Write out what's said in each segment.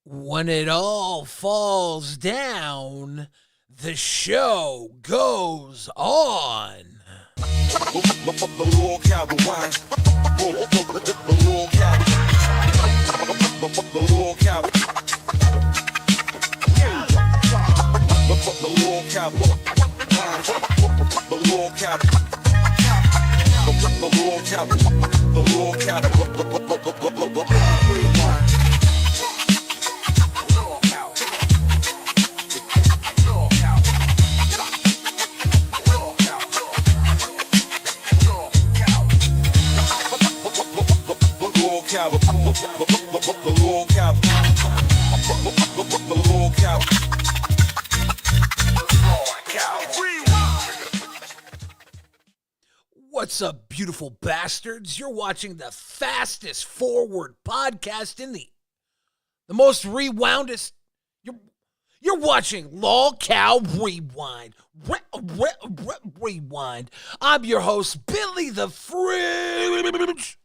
When it all falls down, the show goes on. What's up, beautiful bastards? You're watching the fastest forward podcast in the most rewoundest. You're watching LolcowRewind. Rewind. I'm your host, Billy the Fridge.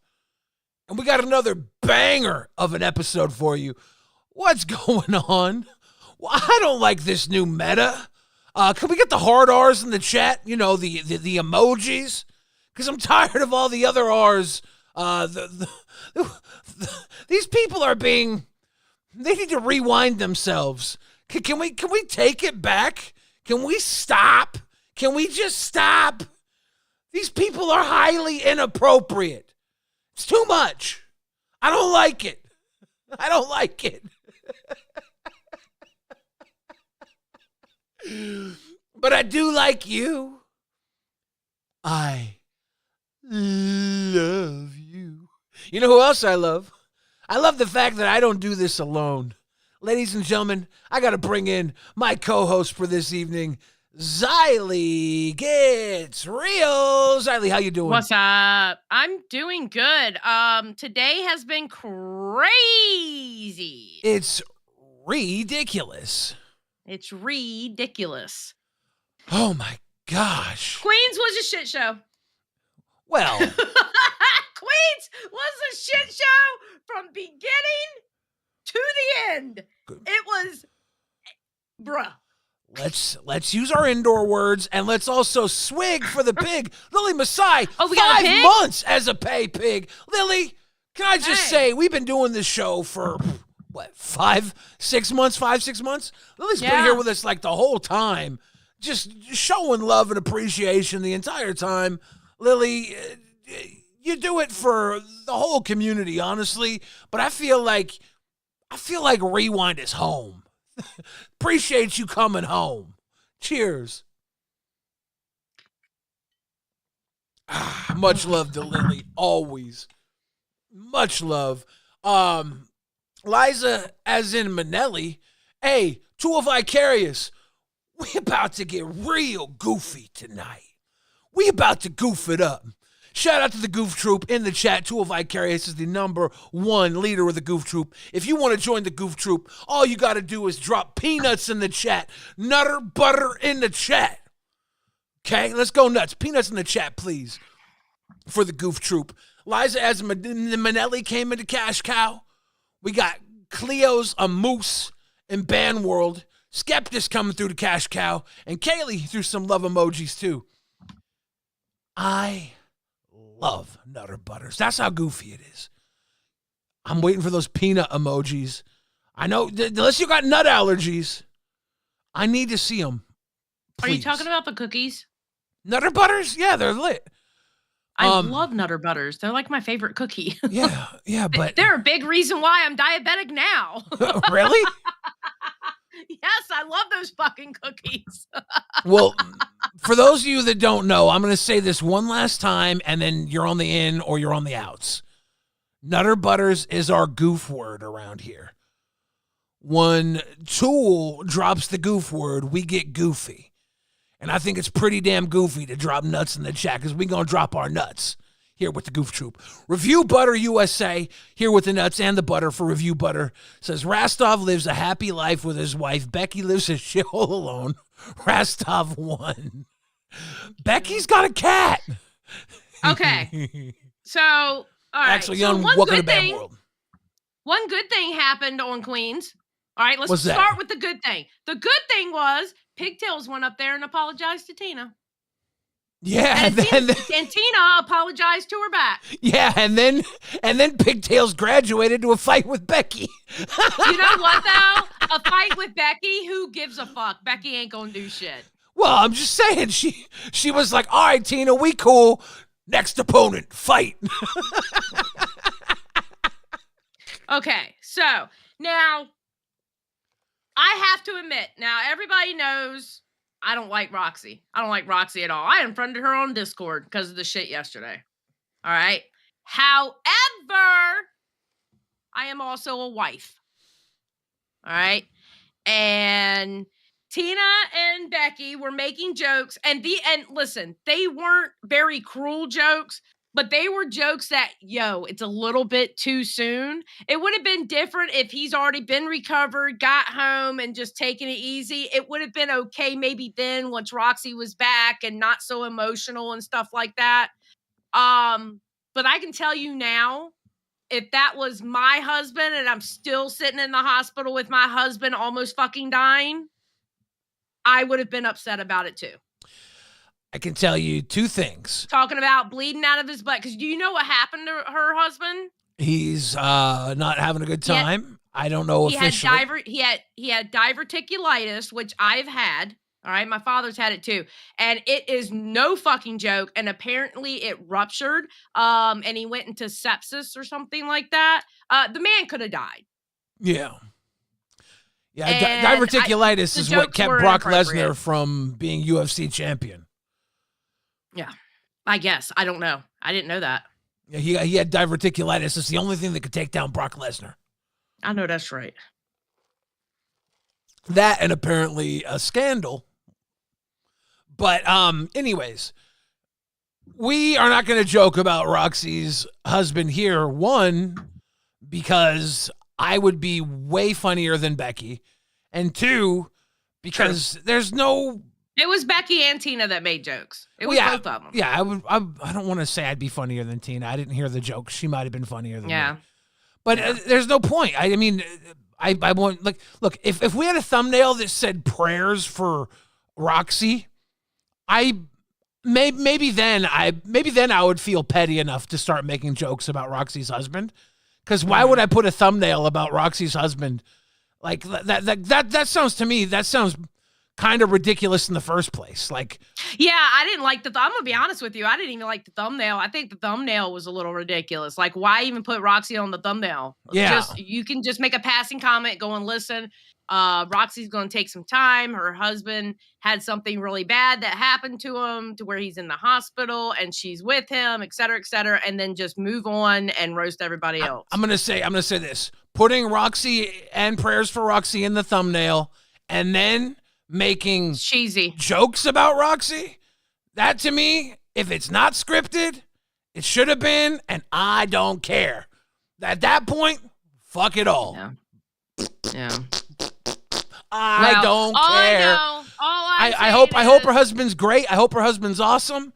And we got another banger of an episode for you. What's going on? Well, I don't like this new meta. Can we get the hard R's in the chat? You know, the emojis? Because I'm tired of all the other R's. These people are being... They need to rewind themselves. Can we take it back? Can we stop? Can we just stop? These people are highly inappropriate. It's too much. I don't like it. I don't like it. But I do like you. I love you. You know who else I love? I love the fact that I don't do this alone. Ladies and gentlemen, I got to bring in my co-host for this evening, Xylee Gets Real. Xylee, how you doing? What's up? I'm doing good. Today has been crazy. It's ridiculous. It's ridiculous. Oh my gosh. Queens was a shit show. Well, Queens was a shit show from beginning to the end. Good. It was, bruh. Let's use our indoor words, and let's also swig for the pig. Lily Masai, Oh, we got a 5 pig? months as a pay pig. Lily, can I just say, we've been doing this show for, what, 5, 6 months? Lily's been Yeah. here with us like the whole time, just showing love and appreciation the entire time. Lily, you do it for the whole community, honestly, but I feel like Rewind is home. Appreciate you coming home. Cheers. Much love to Lily, always. Much love. Liza, as in Manelli. Hey, Tool Vicarious, we about to get real goofy tonight. We about to goof it up. Shout out to the Goof Troop in the chat. Tool Vicarious is the #1 leader of the Goof Troop. If you want to join the Goof Troop, all you got to do is drop peanuts in the chat. Nutter butter in the chat. Okay, let's go nuts. Peanuts in the chat, please, for the Goof Troop. Liza as Manelli came into Cash Cow. We got Cleo's a Moose in Band World. Skeptis coming through the Cash Cow. And Kaylee threw some love emojis, too. I love Nutter Butters. That's how goofy it is. I'm waiting for those peanut emojis. I know, unless you got nut allergies, I need to see them. Are you talking about the cookies? Nutter Butters? Yeah, they're lit. I love Nutter Butters. They're like my favorite cookie. Yeah, but... They're a big reason why I'm diabetic now. Really? Yes, I love those fucking cookies. Well, for those of you that don't know, I'm going to say this one last time, and then you're on the in or you're on the outs. Nutter Butters is our goof word around here. When Tool drops the goof word, we get goofy. And I think it's pretty damn goofy to drop nuts in the chat, because we're going to drop our nuts here with the Goof Troop. Review Butter USA, here with the nuts and the butter for Review Butter, says Rastov lives a happy life with his wife. Becky lives a shithole alone. Rastov won. Becky's got a cat. Okay. So, all right. Actually, so welcome to Bad World. One good thing happened on Queens. All right, let's What's that? start with the good thing. The good thing was Pigtails went up there and apologized to Tina. Yeah, and Tina apologized to her back. Yeah, and then Pigtails graduated to a fight with Becky. You know what though? A fight with Becky? Who gives a fuck? Becky ain't gonna do shit. Well, I'm just saying, she was like, all right, Tina, we cool. Next opponent, fight. Okay, so now I have to admit, now everybody knows I don't like Roxy. I don't like Roxy at all. I unfriended her on Discord because of the shit yesterday. All right. However, I am also a wife. All right. And Tina and Becky were making jokes, and listen, they weren't very cruel jokes, but they were jokes that, it's a little bit too soon. It would have been different if he's already been recovered, got home, and just taken it easy. It would have been okay maybe then once Roxy was back and not so emotional and stuff like that. But I can tell you now, if that was my husband and I'm still sitting in the hospital with my husband almost fucking dying, I would have been upset about it too. I can tell you two things. Talking about bleeding out of his butt. Because do you know what happened to her husband? He's not having a good time. I don't know officially. He had diverticulitis, which I've had. All right, my father's had it too, and it is no fucking joke. And apparently, it ruptured. And he went into sepsis or something like that. The man could have died. Yeah. Diverticulitis is what kept Brock Lesnar from being UFC champion. Yeah, I guess. I don't know. I didn't know that. Yeah, he had diverticulitis. It's the only thing that could take down Brock Lesnar. I know that's right. That and apparently a scandal. But anyways, we are not going to joke about Roxy's husband here. One, because I would be way funnier than Becky. And two, because there's no... It was Becky and Tina that made jokes. It was both of them. Yeah, I don't want to say I'd be funnier than Tina. I didn't hear the joke. She might have been funnier than me. But there's no point. I mean, I want... Look, if we had a thumbnail that said prayers for Roxy... Maybe then I would feel petty enough to start making jokes about Roxy's husband. Because why would I put a thumbnail about Roxy's husband? Like that sounds to me, that sounds kind of ridiculous in the first place. Like, yeah, I didn't like I'm gonna be honest with you. I didn't even like the thumbnail. I think the thumbnail was a little ridiculous. Like, why even put Roxy on the thumbnail? Yeah. You can just make a passing comment, go and listen. Roxy's going to take some time. Her husband had something really bad that happened to him to where he's in the hospital and she's with him, et cetera, and then just move on and roast everybody else. I'm going to say this, putting Roxy and prayers for Roxy in the thumbnail and then making cheesy jokes about Roxy. That to me, if it's not scripted, it should have been, and I don't care. At that point, fuck it all. Yeah. I don't care. I hope her husband's great. I hope her husband's awesome.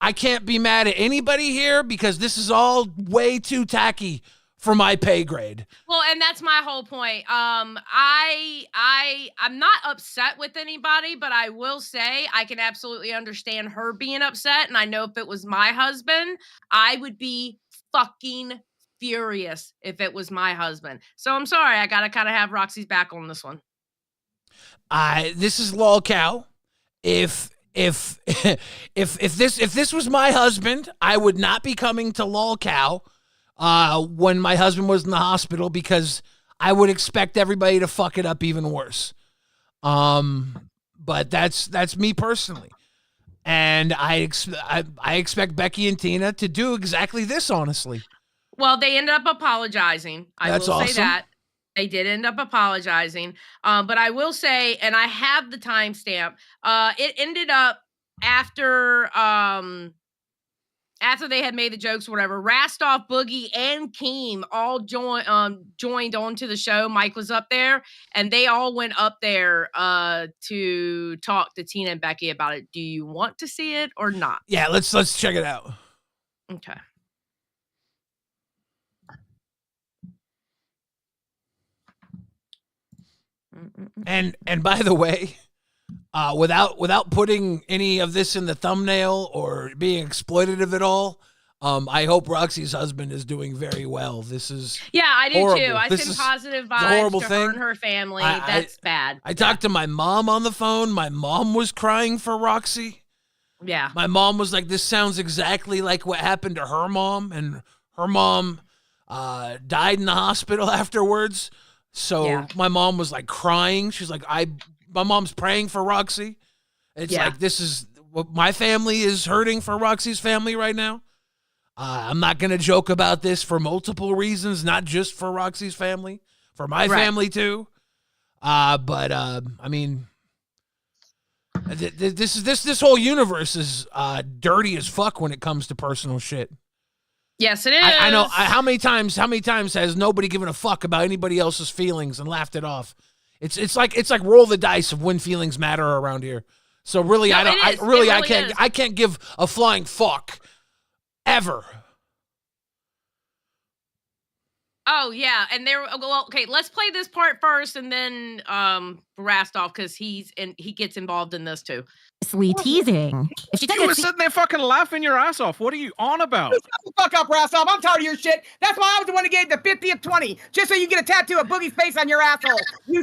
I can't be mad at anybody here because this is all way too tacky for my pay grade. Well, and that's my whole point. I'm not upset with anybody, but I will say I can absolutely understand her being upset. And I know if it was my husband, I would be fucking furious if it was my husband. So I'm sorry. I got to kind of have Roxy's back on this one. This is LolCow. If this was my husband, I would not be coming to LolCow when my husband was in the hospital because I would expect everybody to fuck it up even worse. But that's me personally, and I expect Becky and Tina to do exactly this. Honestly, well, they ended up apologizing. I will say that. They did end up apologizing. But I will say, and I have the timestamp, it ended up after they had made the jokes or whatever, Rastov, Boogie, and Keem all joined onto the show. Mike was up there, and they all went up there to talk to Tina and Becky about it. Do you want to see it or not? Yeah, let's check it out. Okay. And by the way, without putting any of this in the thumbnail or being exploitative at all, I hope Roxy's husband is doing very well. This is I do horrible. too. I This send is positive a horrible vibes to thing. her and her family. I- That's bad. I talked to my mom on the phone. My mom was crying for Roxy. Yeah. My mom was like, this sounds exactly like what happened to her mom, and her mom died in the hospital afterwards. So my mom was like crying. She's like, my mom's praying for Roxy. It's like, this is what my family is hurting for Roxy's family right now. I'm not going to joke about this for multiple reasons, not just for Roxy's family, for my family too. But I mean, this whole universe is dirty as fuck when it comes to personal shit. Yes, it is. I know. How many times has nobody given a fuck about anybody else's feelings and laughed it off? It's like roll the dice of when feelings matter around here. So really, I can't give a flying fuck ever. Oh yeah, and okay, let's play this part first, and then Rastov, because he gets involved in this too. Teasing. If You were sitting there fucking laughing your ass off. What are you on about? Shut the fuck up, Rastov. I'm tired of your shit. That's why I was the one who gave the 50th 20, just so you get a tattoo of Boogie's face on your asshole. You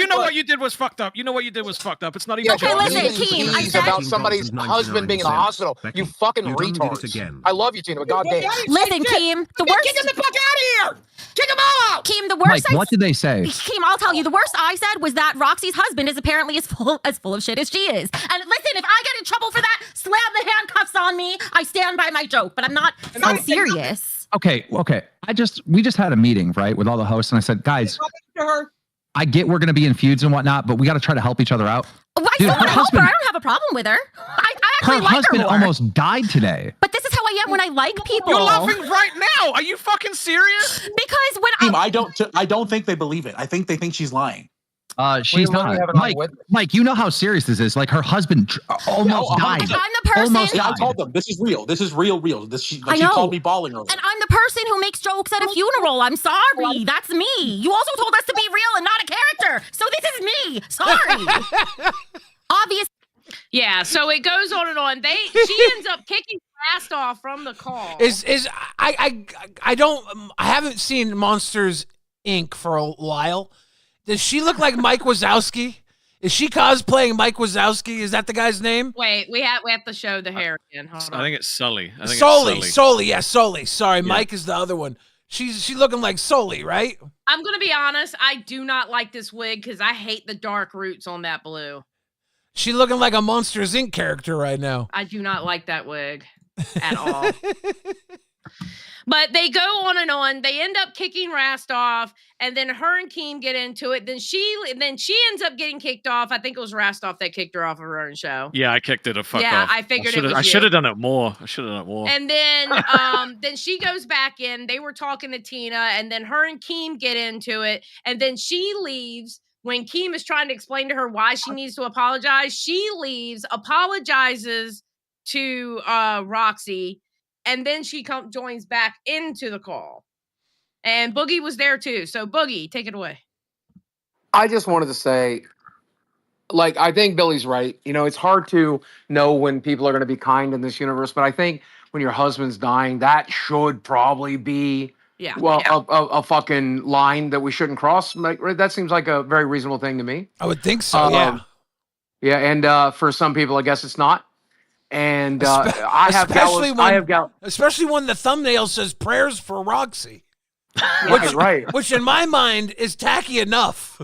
know what you did was fucked up. You know what you did was fucked up. It's not even. Okay, listen, Keem. I said about somebody's husband being in the hospital. You fucking retards. I love you, Tina, but goddamn. Listen, Keem. The worst. Kick him the fuck out of here. Kick him out. Keem, the worst. Mike, what did they say? Keem, I'll tell you. The worst I said was that Roxy's husband is apparently as full of shit as she is. And listen, if I get in trouble for that, slam the handcuffs on me. I stand by my joke, but I'm not serious. Okay. We just had a meeting, right, with all the hosts, and I said, guys, I get we're gonna be in feuds and whatnot, but we got to try to help each other out. I still want to help her. I don't have a problem with her. I actually like her. Her husband almost died today. But this is how I am when I like people. You're laughing right now. Are you fucking serious? Because when I don't think they believe it. I think they think she's lying. She's not. Mike, you know how serious this is. Like, her husband almost died. And I'm the person. Yeah, I told them this is real. This is real. She called me bawling earlier. And I'm the person who makes jokes at a funeral. I'm sorry. That's me. You also told us to be real and not a character. So this is me. Sorry. Obvious. Yeah, so it goes on and on. She ends up kicking Rastov from the call. I haven't seen Monsters Inc. for a while. Does she look like Mike Wazowski? Is she cosplaying Mike Wazowski? Is that the guy's name? Wait, we have to show the hair again. Hold on. I think it's Sully. Sully. Yeah, Sully. Sorry, yeah. Mike is the other one. She's looking like Sully, right? I'm gonna be honest. I do not like this wig because I hate the dark roots on that blue. She looking like a Monsters Inc. character right now. I do not like that wig at all. But they go on and on. They end up kicking Rastov, and then her and Keem get into it. Then she ends up getting kicked off. I think it was Rastov that kicked her off of her own show. Yeah, I kicked it a fuck off. Yeah, I figured it was I should have done it more. And then then she goes back in. They were talking to Tina, and then her and Keem get into it. And then she leaves. When Keem is trying to explain to her why she needs to apologize, she leaves, apologizes to Roxy, and then she joins back into the call. And Boogie was there too. So Boogie, take it away. I just wanted to say, like, I think Billy's right. You know, it's hard to know when people are going to be kind in this universe, but I think when your husband's dying, that should probably be a fucking line that we shouldn't cross. Like, that seems like a very reasonable thing to me. I would think so. Yeah, and for some people, I guess it's not. And especially when the thumbnail says prayers for Roxy, which in my mind is tacky enough.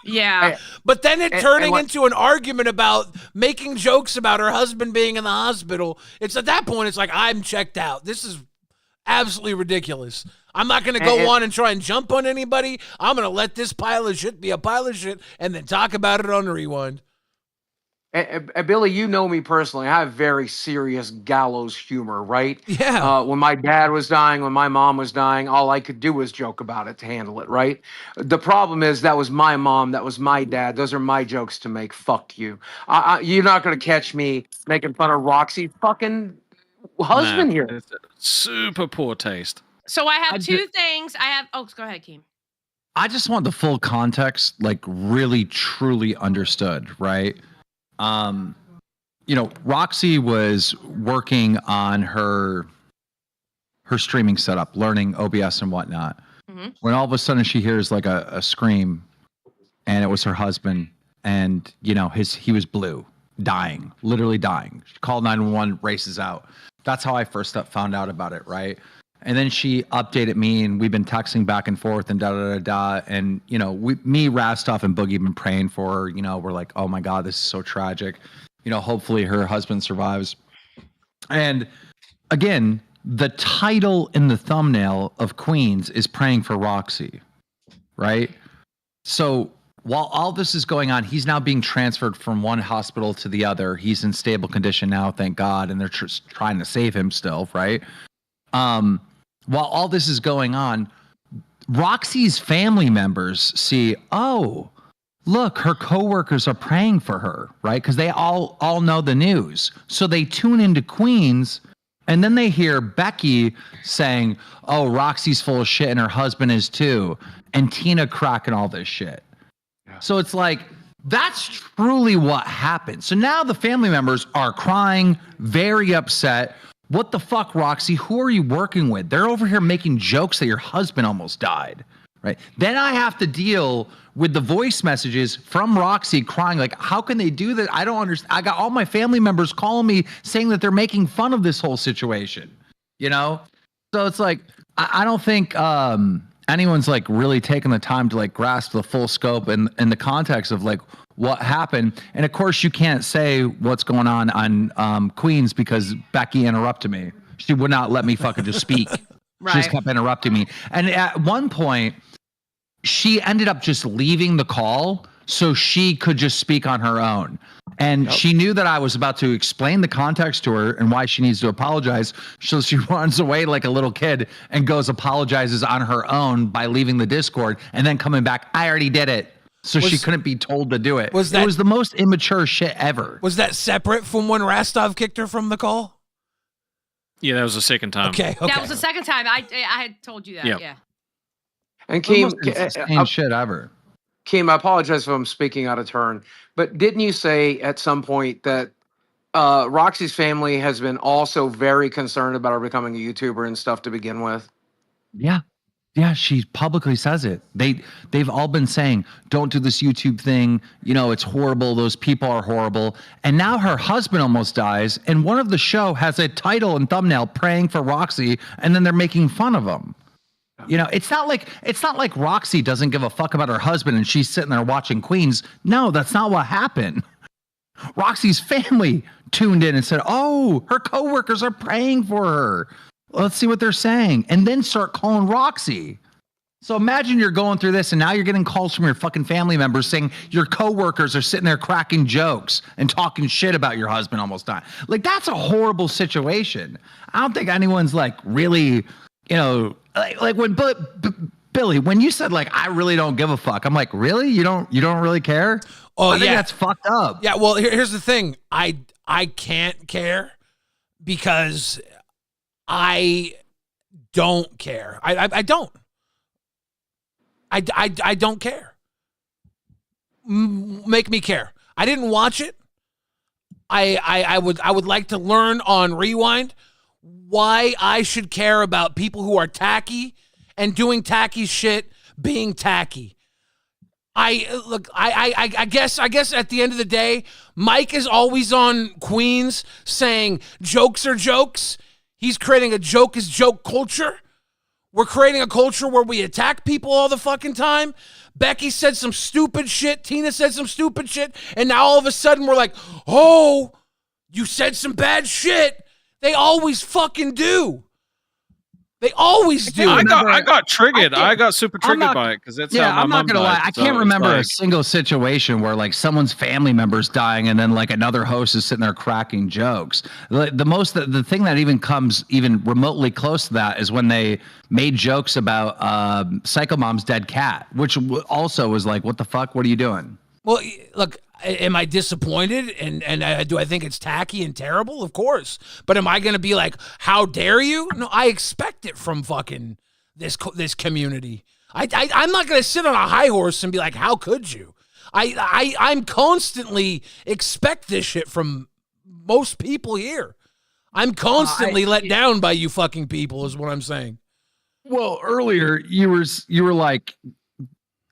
Yeah, but then it turning into an argument about making jokes about her husband being in the hospital. It's at that point, it's like, I'm checked out. This is absolutely ridiculous. I'm not going to go on and try and jump on anybody. I'm going to let this pile of shit be a pile of shit and then talk about it on Rewind. Billy, you know me personally. I have very serious gallows humor, right? Yeah. When my dad was dying, when my mom was dying, all I could do was joke about it to handle it, right? The problem is that was my mom, that was my dad. Those are my jokes to make. Fuck you. You're not going to catch me making fun of Roxy's fucking husband here. Super poor taste. So I have two things. Go ahead, Keem. I just want the full context, like really truly understood, right? Roxy was working on her streaming setup, learning OBS and whatnot. Mm-hmm. When all of a sudden she hears like a scream, and it was her husband, and he was blue, dying, literally dying. She called 911, races out. That's how I first found out about it, right? And then she updated me, and we've been texting back and forth and da. And me, Rastov, and Boogie have been praying for her. We're like, oh my God, this is so tragic. Hopefully her husband survives. And again, the title in the thumbnail of Queens is praying for Roxy, right? So while all this is going on, he's now being transferred from one hospital to the other. He's in stable condition now, thank God, and they're trying to save him still, right? While all this is going on, Roxy's family members see, oh, look, her coworkers are praying for her, right? Because they all know the news. So they tune into Queens, and then they hear Becky saying, oh, Roxy's full of shit and her husband is too, and Tina cracking all this shit. Yeah. So it's like, that's truly what happened. So now the family members are crying, very upset. What the fuck, Roxy? Who are you working with? They're over here making jokes that your husband almost died, right? Then I have to deal with the voice messages from Roxy crying, like, how can they do that? I don't understand. I got all my family members calling me saying that they're making fun of this whole situation, So it's like, I don't think anyone's like really taking the time to like grasp the full scope and the context of like what happened. And of course you can't say what's going on Queens because Becky interrupted me. She would not let me fucking just speak. Right. She just kept interrupting me. And at one point she ended up just leaving the call so she could just speak on her own. And she knew that I was about to explain the context to her and why she needs to apologize. So she runs away like a little kid and apologizes on her own by leaving the Discord and then coming back. I already did it. So she couldn't be told to do it. It was the most immature shit ever. Was that separate from when Rastov kicked her from the call? Yeah, that was the second time. Okay. That was the second time. I had told you that. Yeah. And Keem, same shit ever. Keem, I apologize if I'm speaking out of turn, but didn't you say at some point that Roxy's family has been also very concerned about her becoming a YouTuber and stuff to begin with? Yeah. Yeah, she publicly says it. They've all been saying, don't do this YouTube thing. It's horrible. Those people are horrible. And now her husband almost dies. And one of the show has a title and thumbnail praying for Roxy. And then they're making fun of him. It's not like Roxy doesn't give a fuck about her husband and she's sitting there watching Queens. No, that's not what happened. Roxy's family tuned in and said, oh, her coworkers are praying for her. Let's see what they're saying. And then start calling Roxy. So imagine you're going through this and now you're getting calls from your fucking family members saying your coworkers are sitting there cracking jokes and talking shit about your husband almost dying. Like, that's a horrible situation. I don't think anyone's like really, like when Billy, when you said like, I really don't give a fuck. I'm like, really? You don't really care? Oh, I think that's fucked up. Yeah. Well, here's the thing. I can't care because I don't care. I don't. I don't care. Make me care. I didn't watch it. I would like to learn on Rewind why I should care about people who are tacky and doing tacky shit being tacky. I guess at the end of the day, Mike is always on Queens saying jokes are jokes. He's creating a joke is joke culture. We're creating a culture where we attack people all the fucking time. Becky said some stupid shit. Tina said some stupid shit. And now all of a sudden we're like, oh, you said some bad shit. They always fucking do. They always do. I got triggered. I got super triggered by it because that's how I'm not gonna lie. I can't remember a single situation where like someone's family member's dying and then like another host is sitting there cracking jokes. The thing that even comes even remotely close to that is when they made jokes about Psycho Mom's dead cat, which also was like, what the fuck? What are you doing? Well, look. Am I disappointed and do I think it's tacky and terrible? Of course. But am I going to be like, how dare you? No, I expect it from fucking this community. I'm not going to sit on a high horse and be like, how could you? I'm constantly expect this shit from most people here. I'm constantly let down by you fucking people is what I'm saying. Well, earlier you were like,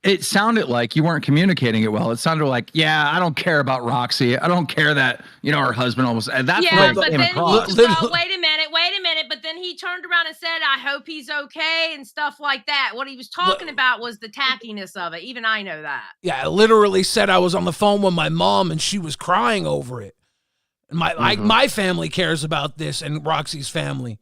it sounded like you weren't communicating it well. It sounded like, yeah, I don't care about Roxy. I don't care that, her husband almost, and that's yeah, what but came then across. wait a minute. But then he turned around and said, I hope he's okay and stuff like that. What he was talking about was the tackiness of it. Even I know that. Yeah, I literally said I was on the phone with my mom and she was crying over it. My family cares about this and Roxy's family,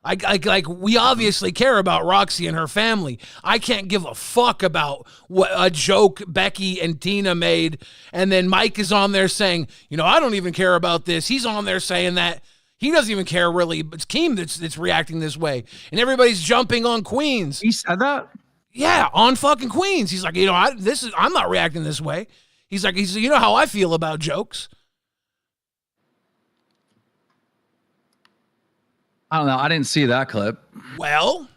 Like we obviously care about Roxy and her family. I can't give a fuck about what a joke Becky and Tina made. And then Mike is on there saying, I don't even care about this. He's on there saying that he doesn't even care really. It's Keem that's reacting this way. And everybody's jumping on Queens. He said that? Yeah, on fucking Queens. He's like, I'm not reacting this way. He's like, you know how I feel about jokes. I don't know. I didn't see that clip. Well,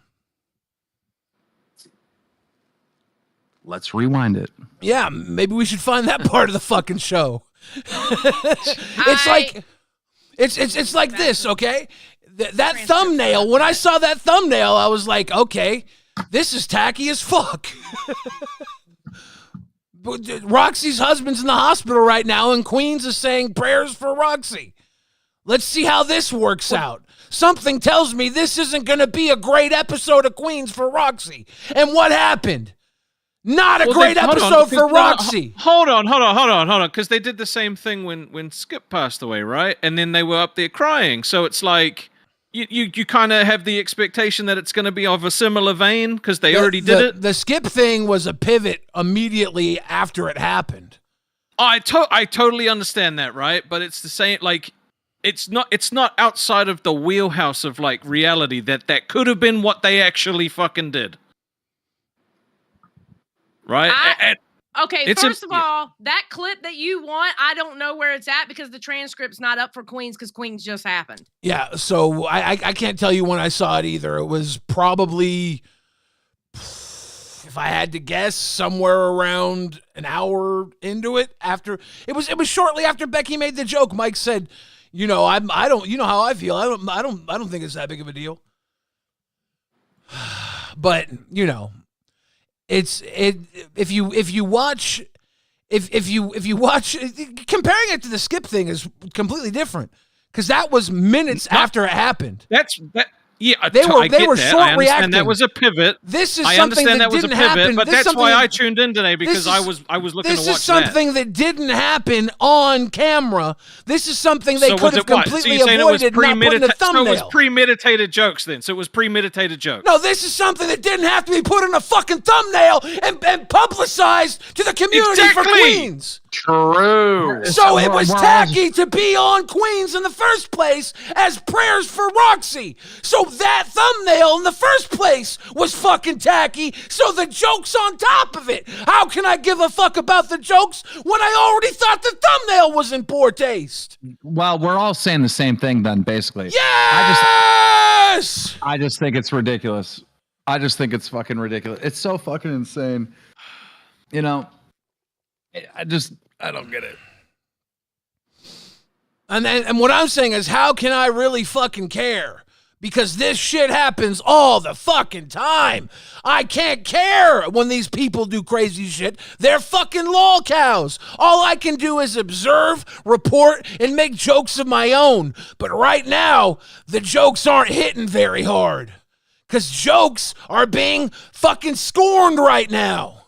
let's rewind it. Yeah, maybe we should find that part of the fucking show. It's like this, okay? That thumbnail, when I saw that thumbnail, I was like, okay, this is tacky as fuck. Roxy's husband's in the hospital right now, and Queens is saying prayers for Roxy. Let's see how this works out. Something tells me this isn't going to be a great episode of Queens for Roxy. And what happened? Not a great episode for Roxy. Hold on. Because they did the same thing when Skip passed away, right? And then they were up there crying. So it's like you kind of have the expectation that it's going to be of a similar vein because they already did it. The Skip thing was a pivot immediately after it happened. I totally understand that, right? But it's the same, like... It's not outside of the wheelhouse of like reality that could have been what they actually fucking did. Right? Okay, first of all, that clip that you want, I don't know where it's at because the transcript's not up for Queens because Queens just happened. Yeah, so I can't tell you when I saw it either. It was probably, if I had to guess, somewhere around an hour into it. After it was shortly after Becky made the joke. Mike said, I don't, you know how I feel. I don't think it's that big of a deal. But, if you watch, comparing it to the Skip thing is completely different because that was minutes after it happened. Yeah, they were short reacting. That was a pivot. This is something that didn't happen. But that's why I tuned in today because I was looking to watch that. This is something that didn't happen on camera. This is something they could have completely avoided not putting a thumbnail. So it was premeditated jokes then. So it was premeditated jokes. No, this is something that didn't have to be put in a fucking thumbnail and publicized to the community for Queens. True. So it was tacky to be on Queens in the first place as prayers for Roxy. So that thumbnail in the first place was fucking tacky. So the joke's on top of it. How can I give a fuck about the jokes when I already thought the thumbnail was in poor taste? Well, we're all saying the same thing then, basically. Yes! I just think it's ridiculous. I just think it's fucking ridiculous. It's so fucking insane. I don't get it. And what I'm saying is, how can I really fucking care? Because this shit happens all the fucking time. I can't care when these people do crazy shit. They're fucking lolcows. All I can do is observe, report, and make jokes of my own. But right now, the jokes aren't hitting very hard. Because jokes are being fucking scorned right now.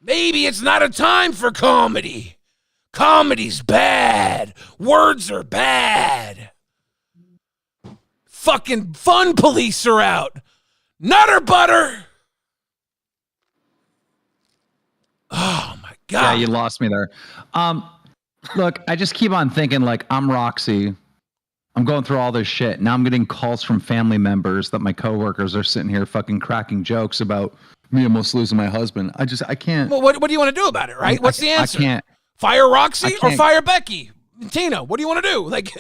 Maybe it's not a time for comedy. Comedy's bad. Words are bad. Fucking fun police are out. Nutter butter. Oh my God. Yeah, you lost me there. Look, I just keep on thinking like I'm Roxy. I'm going through all this shit. Now I'm getting calls from family members that my coworkers are sitting here fucking cracking jokes about me almost losing my husband. I can't. Well, what do you want to do about it, right? What's the answer? I can't. Fire Roxy or fire Becky? Tina, what do you want to do? Like,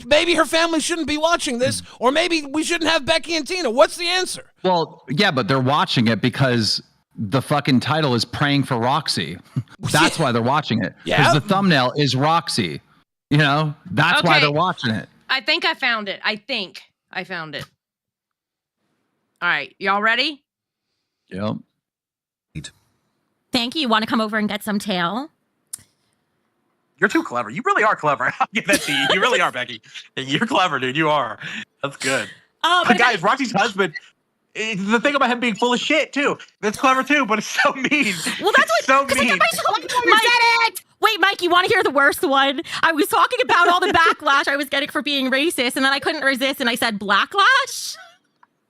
maybe her family shouldn't be watching this, or maybe we shouldn't have Becky and Tina. What's the answer? Well, yeah, but they're watching it because the fucking title is praying for Roxy. That's why they're watching it. Because the thumbnail is Roxy. You know, that's why they're watching it. I think I found it. All right, y'all ready? Yep. Thank you. You want to come over and get some tail? You're too clever. You really are clever. I'll give that to you. You really are, Becky. You're clever, dude. You are. That's good. But guys, Roxy's husband. The thing about him being full of shit too. That's clever too, but it's so mean. Well, that's what. So Because mean. Wait, Mike, you want to hear the worst one? I was talking about all the backlash I was getting for being racist, and then I couldn't resist, and I said blacklash.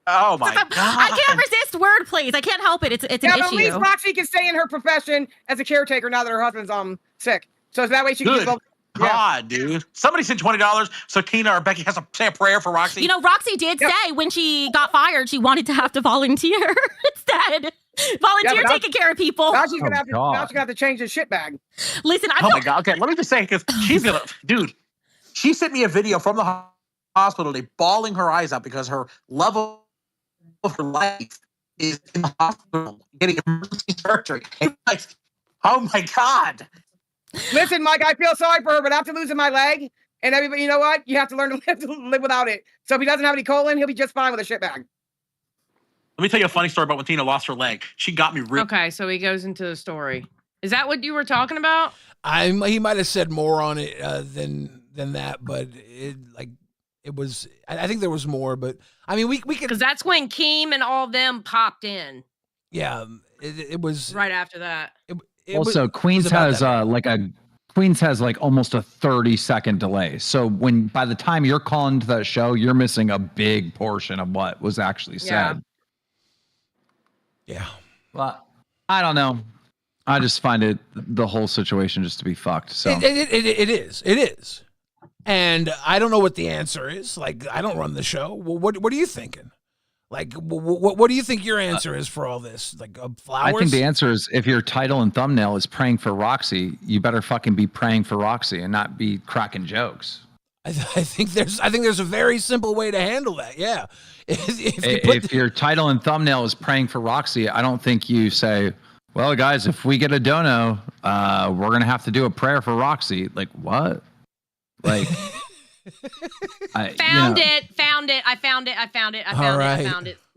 Oh my god! I can't resist word plays. I can't help it. It's an issue. But at least Roxy can stay in her profession as a caretaker now that her husband's sick. So that way she can. Good God, dude! Somebody sent $20 so Tina or Becky has to say a prayer for Roxy. You know, Roxy did say when she got fired, she wanted to have to volunteer instead. Volunteer taking care of people. Now she's gonna have to change his shit bag. Listen, oh my god! Okay, let me just say because she's gonna, dude. She sent me a video from the hospital today, bawling her eyes out because her level of her life is in the hospital getting emergency surgery. Oh my god! Listen, Mike, I feel sorry for her, but after losing my leg, and everybody, you know what? You have to learn to live without it. So if he doesn't have any colon, he'll be just fine with a shit bag. Let me tell you a funny story about when Tina lost her leg. She got me real. Okay, so he goes into the story. Is that what you were talking about? He might have said more on it than that, but it was. I think there was more, but I mean, we could, because that's when Keem and all them popped in. Yeah, it was right after that. Also, Queens has like almost a 30-second delay. So by the time you're calling to that show, you're missing a big portion of what was actually said. Yeah. Well, I don't know. I just find the whole situation just to be fucked. So it is. And I don't know what the answer is. Like, I don't run the show. Well, what are you thinking? Like, what do you think your answer is for all this? Like, flowers? I think the answer is if your title and thumbnail is praying for Roxy, you better fucking be praying for Roxy and not be cracking jokes. I think there's a very simple way to handle that. Yeah. If your title and thumbnail is praying for Roxy, I don't think you say, well, guys, if we get a dono, we're going to have to do a prayer for Roxy. Like, what? Like, I found it.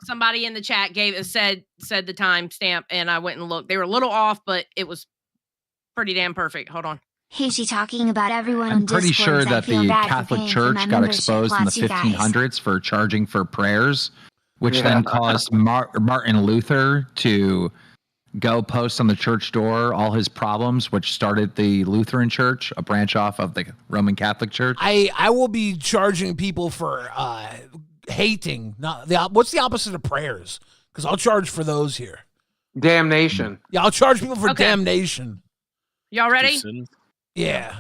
Somebody in the chat said the timestamp, and I went and looked. They were a little off, but it was pretty damn perfect. Hold on. Who's she talking about? Everyone I'm pretty sure that the Catholic Church got exposed in the 1500s for charging for prayers, which then caused Martin Luther to go post on the church door all his problems, which started the Lutheran Church, a branch off of the Roman Catholic Church. I will be charging people for hating. What's the opposite of prayers? Because I'll charge for those here. Damnation. Yeah, I'll charge people for damnation. Y'all ready? Yeah.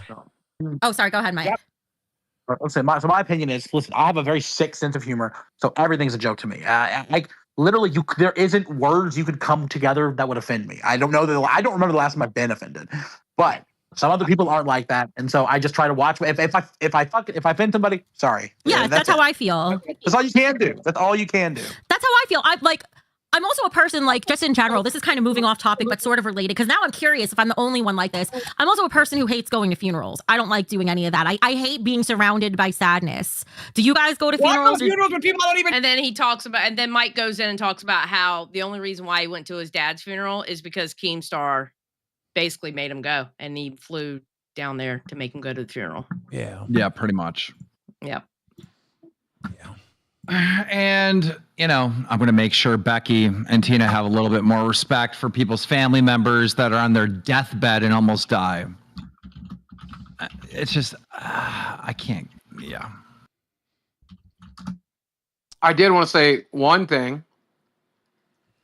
Oh, sorry. Go ahead, Mike. Yep. Listen, my opinion is, listen, I have a very sick sense of humor, so everything's a joke to me. Literally, there isn't words you could come together that would offend me. I don't know I don't remember the last time I've been offended, but some other people aren't like that, and so I just try to watch. If I offend somebody, sorry. Yeah, that's how I feel. That's all you can do. That's all you can do. That's how I feel. I'm also a person, like, just in general, this is kind of moving off topic, but sort of related, because now I'm curious if I'm the only one like this. I'm also a person who hates going to funerals. I don't like doing any of that. I hate being surrounded by sadness. Do you guys go to funerals? Funerals when people don't even... And then Mike goes in and talks about how the only reason why he went to his dad's funeral is because Keemstar basically made him go, and he flew down there to make him go to the funeral. Yeah. Yeah, pretty much. Yep. Yeah. And, I'm going to make sure Becky and Tina have a little bit more respect for people's family members that are on their deathbed and almost die. It's just, I can't, yeah. I did want to say one thing.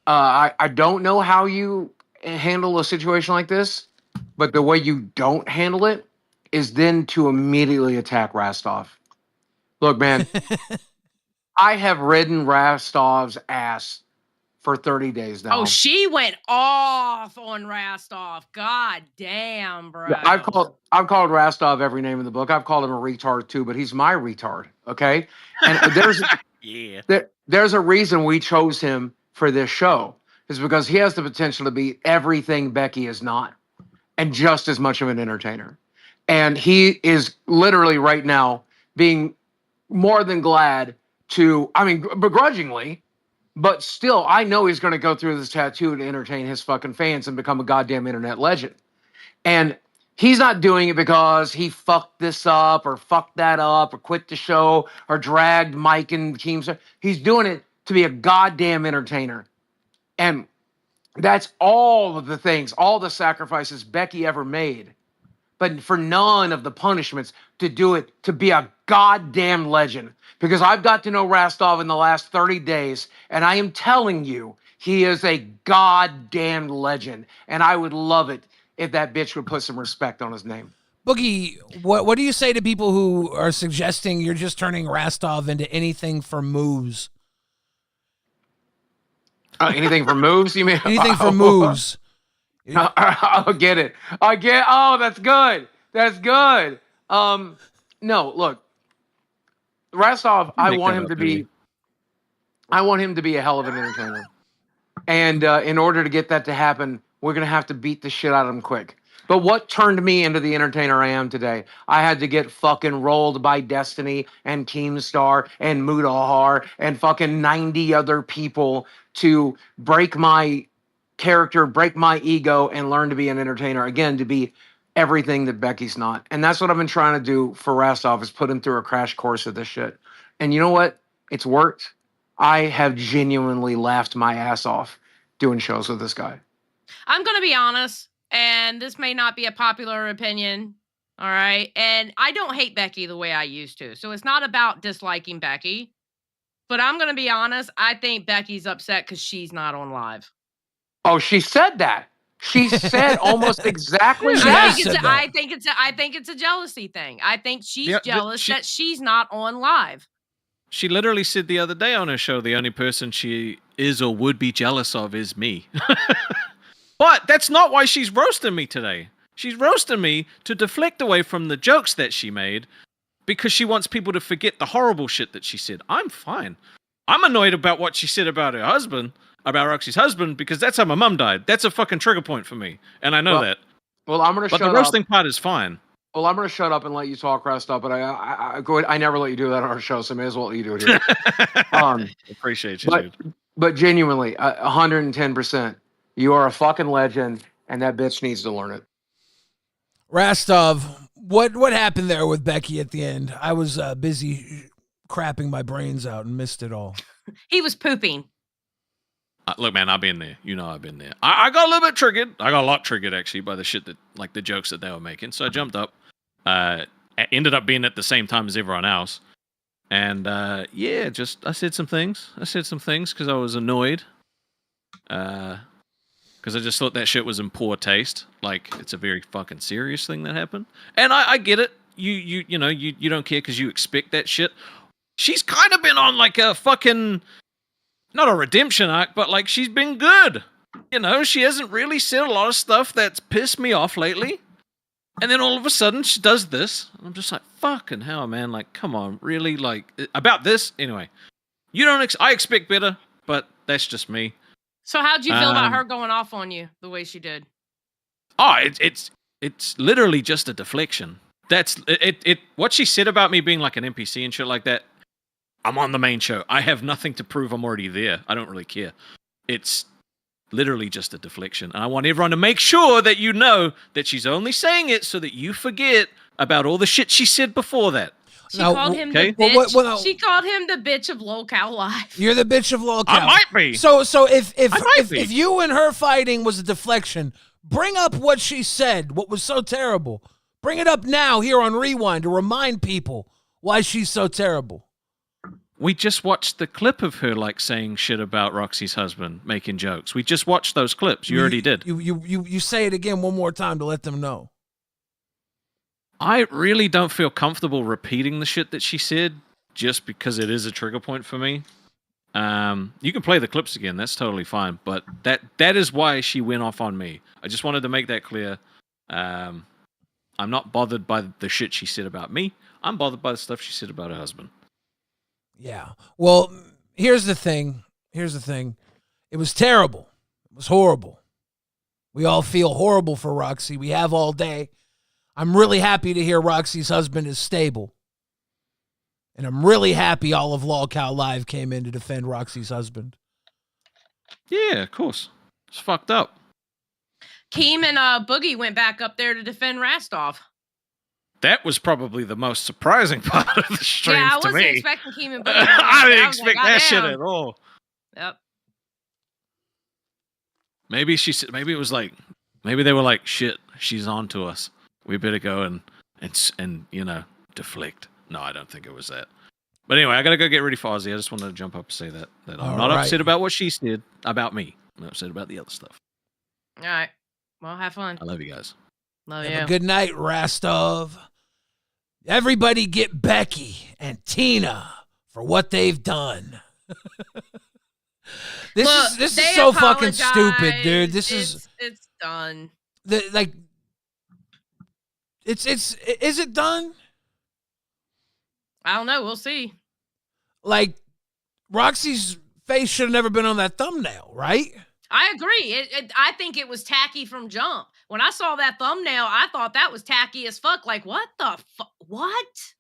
I don't know how you handle a situation like this, but the way you don't handle it is then to immediately attack Rastov. Look, man. I have ridden Rastov's ass for 30 days now. Oh, she went off on Rastov. God damn, bro. Yeah, I've called Rastov every name in the book. I've called him a retard too, but he's my retard. Okay, and there's a reason we chose him for this show. Is because he has the potential to be everything Becky is not, and just as much of an entertainer. And he is literally right now being more than glad to, I mean, begrudgingly, but still, I know he's going to go through this tattoo to entertain his fucking fans and become a goddamn internet legend. And he's not doing it because he fucked this up or fucked that up or quit the show or dragged Mike and teams. He's doing it to be a goddamn entertainer. And that's all of the things, all the sacrifices Becky ever made, but for none of the punishments to do it to be a goddamn legend. Because I've got to know Rastov in the last 30 days, and I am telling you, he is a goddamn legend. And I would love it if that bitch would put some respect on his name. Boogie, what do you say to people who are suggesting you're just turning Rastov into anything for moves? Anything for moves, you mean? Anything for moves. I'll get it. Oh, that's good. That's good. No, look, Rastov, I want him to be a hell of an entertainer. And in order to get that to happen, we're going to have to beat the shit out of him quick. But what turned me into the entertainer I am today? I had to get fucking rolled by Destiny and Keemstar and Mudahar and fucking 90 other people to break my character, break my ego, and learn to be an entertainer. Again, to be everything that Becky's not. And that's what I've been trying to do for Rastov, is put him through a crash course of this shit. And you know what? It's worked. I have genuinely laughed my ass off doing shows with this guy. I'm going to be honest, and this may not be a popular opinion, all right? And I don't hate Becky the way I used to. So it's not about disliking Becky. But I'm going to be honest, I think Becky's upset because she's not on live. Oh, she said that. She said almost exactly that. I think it's a jealousy thing. I think she's jealous that she's not on live. She literally said the other day on her show, the only person she is or would be jealous of is me. But that's not why she's roasting me today. She's roasting me to deflect away from the jokes that she made because she wants people to forget the horrible shit that she said. I'm fine. I'm annoyed about what she said about her husband, about Roxy's husband, because that's how my mum died. That's a fucking trigger point for me, and I know that. Well, I'm going to shut up. But the roasting part is fine. Well, I'm going to shut up and let you talk, Rastov, but I never let you do that on our show, so may as well let you do it here. Appreciate you, dude. But genuinely, 110%, you are a fucking legend, and that bitch needs to learn it. Rastov, what happened there with Becky at the end? I was busy crapping my brains out and missed it all. He was pooping. Look, man, I've been there. You know I've been there. I got a little bit triggered. I got a lot triggered, actually, by the shit that, like, the jokes that they were making. So I jumped up. Ended up being at the same time as everyone else. And, I said some things. Because I was annoyed. Because I just thought that shit was in poor taste. Like, it's a very fucking serious thing that happened. And I get it. You don't care because you expect that shit. She's kind of been on, like, a fucking... not a redemption arc, but, like, she's been good. You know, she hasn't really said a lot of stuff that's pissed me off lately. And then all of a sudden, she does this. And I'm just like, fucking hell, man. Like, come on, really? Like, about this? Anyway, you don't... I expect better, but that's just me. So how'd you feel about her going off on you the way she did? Oh, it's literally just a deflection. That's... What she said about me being, like, an NPC and shit like that, I'm on the main show. I have nothing to prove. I'm already there. I don't really care. It's literally just a deflection. And I want everyone to make sure that you know that she's only saying it so that you forget about all the shit she said before that. She called him the bitch. She called him the bitch of Lolcow Life. You're the bitch of Lolcow. I might be. So if you and her fighting was a deflection, bring up what she said, what was so terrible. Bring it up now here on Rewind to remind people why she's so terrible. We just watched the clip of her, like, saying shit about Roxy's husband, making jokes. We just watched those clips. You already did. You say it again one more time to let them know. I really don't feel comfortable repeating the shit that she said just because it is a trigger point for me. You can play the clips again. That's totally fine. But that is why she went off on me. I just wanted to make that clear. I'm not bothered by the shit she said about me. I'm bothered by the stuff she said about her husband. Yeah. Well, here's the thing. It was terrible. It was horrible. We all feel horrible for Roxy. We have all day. I'm really happy to hear Roxy's husband is stable. And I'm really happy all of LolCow Live came in to defend Roxy's husband. Yeah, of course. It's fucked up. Keem and Boogie went back up there to defend Rastov. That was probably the most surprising part of the stream Yeah, I to wasn't me. expecting Keem and Boogie. I didn't was like, expect that shit "Goddamn." at all. Yep. Maybe maybe it was like, maybe they were like, shit, she's on to us. We better go and deflect. No, I don't think it was that. But anyway, I gotta go get ready for Ozzy. I just wanted to jump up and say that I'm not upset about what she said about me. I'm upset about the other stuff. All right. Well, have fun. I love you guys. Love Have you. a good night, Rastov. Everybody get Becky and Tina for what they've done. This is they so fucking stupid, dude. apologized. It's done. Is it done? I don't know. We'll see. Like, Roxy's face should have never been on that thumbnail, right? I agree. I think it was tacky from jump. When I saw that thumbnail, I thought that was tacky as fuck. Like, what the fuck? What?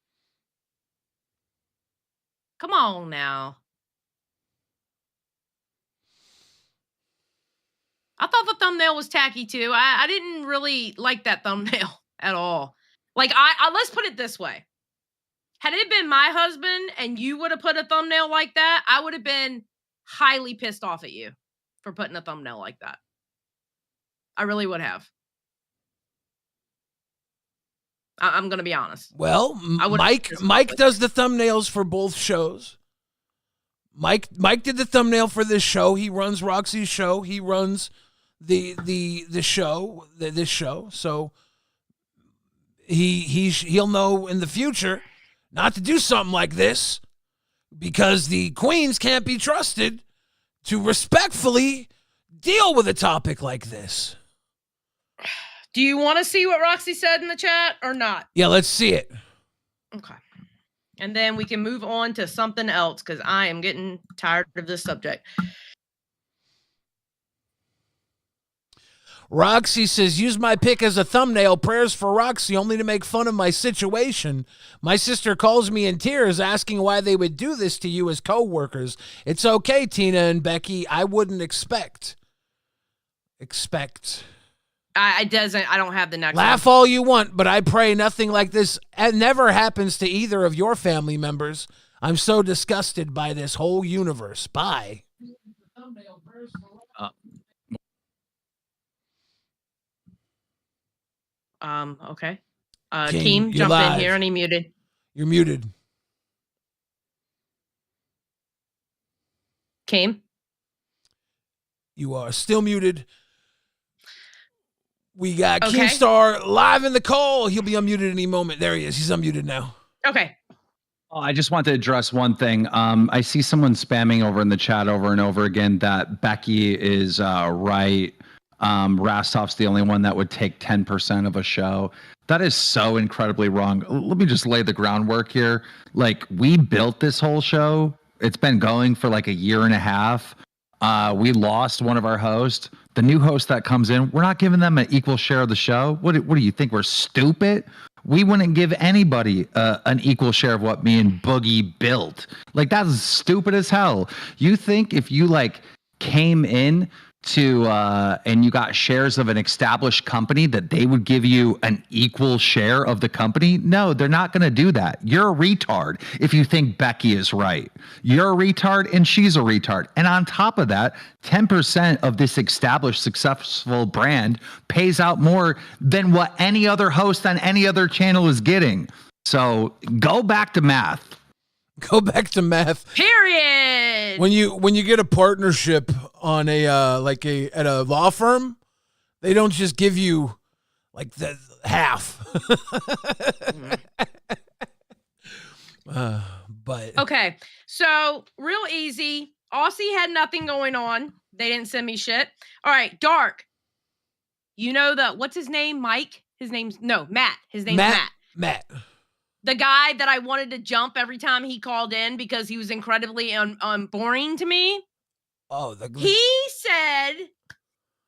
Come on now. I thought the thumbnail was tacky too. I didn't really like that thumbnail at all. Like, I let's put it this way. Had it been my husband and you would have put a thumbnail like that, I would have been highly pissed off at you for putting a thumbnail like that. I really would have. I'm going to be honest. Well, Mike does the thumbnails for both shows. Mike did the thumbnail for this show. He runs Roxy's show. He runs the show, this show. So he'll know in the future not to do something like this, because the queens can't be trusted to respectfully deal with a topic like this. Do you want to see what Roxy said in the chat or not? Yeah, let's see it. Okay. And then we can move on to something else, because I am getting tired of this subject. Roxy says, use my pic as a thumbnail. Prayers for Roxy, only to make fun of my situation. My sister calls me in tears asking why they would do this to you as co-workers. It's okay, Tina and Becky. I wouldn't expect. I don't have the next Laugh one. all you want, but I pray nothing like this never happens to either of your family members. I'm so disgusted by this whole universe. Bye. Okay. King, Keem, you're jump live. in here, and he muted. You're muted. Keem? You are still muted. We got Okay. Keemstar live in the call. He'll be unmuted any moment. There he is. He's unmuted now. Okay. Oh, I just want to address one thing. I see someone spamming over in the chat over and over again that Becky is right. Rastov's the only one that would take 10% of a show. That is so incredibly wrong. Let me just lay the groundwork here. Like, we built this whole show. It's been going for like a year and a half. We lost one of our hosts. The new host that comes in, we're not giving them an equal share of the show. What do you think? We're stupid? We wouldn't give anybody an equal share of what me and Boogie built. Like, that's stupid as hell. You think if you like came in to and you got shares of an established company that they would give you an equal share of the company? No, they're not going to do that. You're a retard if you think Becky is right. You're a retard and she's a retard. And on top of that, 10% of this established successful brand pays out more than what any other host on any other channel is getting. So go back to math. Go back to math. Period. When you get a partnership on at a law firm, they don't just give you like the half. But Okay. So, real easy. Aussie had nothing going on. They didn't send me shit. All right, Dark. You know what's his name? Mike? Matt. His name's Matt. Matt. The guy that I wanted to jump every time he called in because he was incredibly boring to me. Oh, he said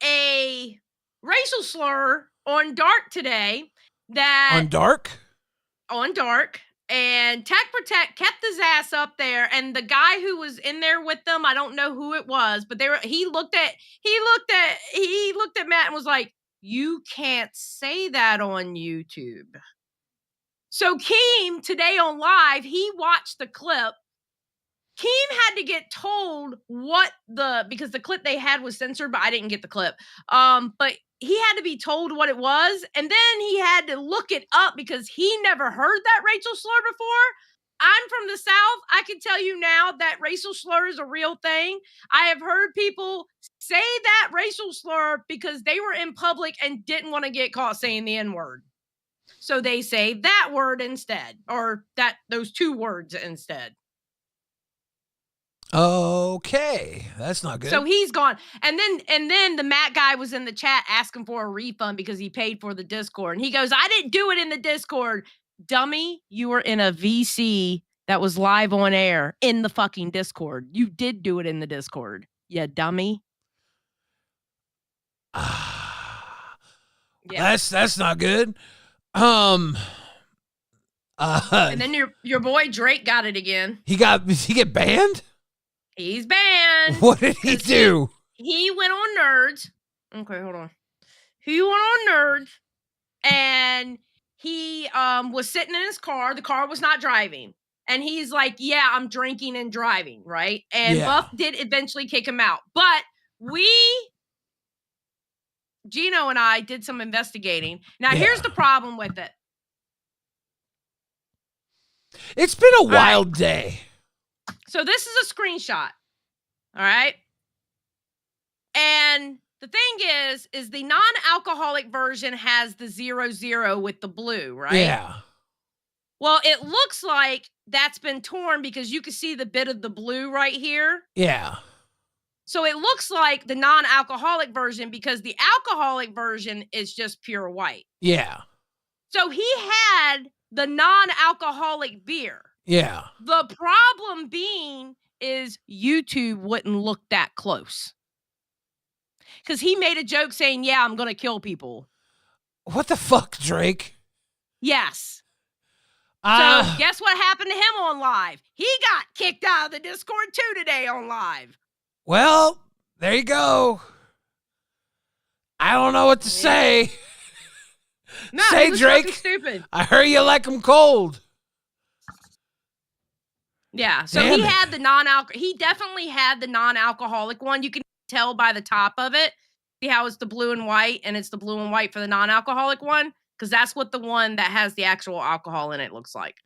a racial slur on Dark today. On Dark? On Dark. And Tech Protect kept his ass up there, and the guy who was in there with them, I don't know who it was, but he looked at Matt and was like, "You can't say that on YouTube." So Keem today on live, he watched the clip. Keem had to get told because the clip they had was censored, but I didn't get the clip. But he had to be told what it was, and then he had to look it up because he never heard that racial slur before. I'm from the South. I can tell you now that racial slur is a real thing. I have heard people say that racial slur because they were in public and didn't want to get caught saying the N-word. So they say that word instead, or those two words instead. Okay, that's not good. So he's gone. And then the Matt guy was in the chat asking for a refund because he paid for the Discord. And he goes, "I didn't do it in the Discord." Dummy, you were in a VC that was live on air in the fucking Discord. You did do it in the Discord. Yeah, dummy. Yeah. That's not good. And then your boy Drake got it again. Did he get banned? He's banned. What did he do? He went on Nerds. Okay, hold on. He went on Nerds, and he was sitting in his car. The car was not driving. And he's like, "Yeah, I'm drinking and driving," right? And Buff did eventually kick him out. But Gino and I did some investigating. Now, here's the problem with it. It's been a wild day. So this is a screenshot. All right. And the thing is the non-alcoholic version has the 00 with the blue, right? Yeah. Well, it looks like that's been torn because you can see the bit of the blue right here. Yeah. So it looks like the non-alcoholic version because the alcoholic version is just pure white. Yeah. So he had the non-alcoholic beer. Yeah. The problem being is YouTube wouldn't look that close. Because he made a joke saying, "Yeah, I'm going to kill people." What the fuck, Drake? Yes. So guess what happened to him on live? He got kicked out of the Discord too today on live. Well, there you go. I don't know what to say. No, say, he was Drake. fucking stupid. I heard you like them cold. Yeah, so Damn he it. had the non-alcoholic. He definitely had the non-alcoholic one. You can tell by the top of it. See how it's the blue and white, and it's the blue and white for the non-alcoholic one? Because that's what the one that has the actual alcohol in it looks like.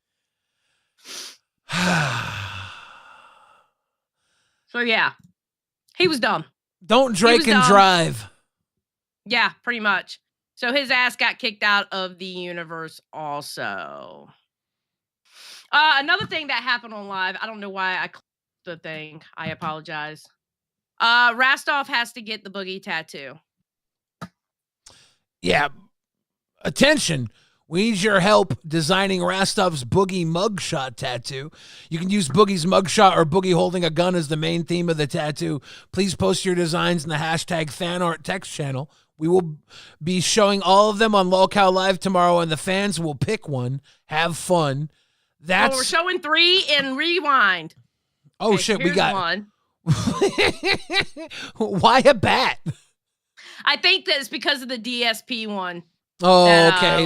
So yeah, he was dumb. Don't Drake and drive. Yeah, pretty much. So his ass got kicked out of the universe also. Another thing that happened on live, I don't know why I clicked the thing. I apologize. Rastov has to get the boogie tattoo. Yeah. Attention. We need your help designing Rastov's Boogie mugshot tattoo. You can use Boogie's mugshot or Boogie holding a gun as the main theme of the tattoo. Please post your designs in the hashtag FanArt text channel. We will be showing all of them on Lolcow Live tomorrow, and the fans will pick one. Have fun. We're showing 3 in Rewind. Oh, okay, shit, we got one. Why a bat? I think that's because of the DSP one. Oh, okay.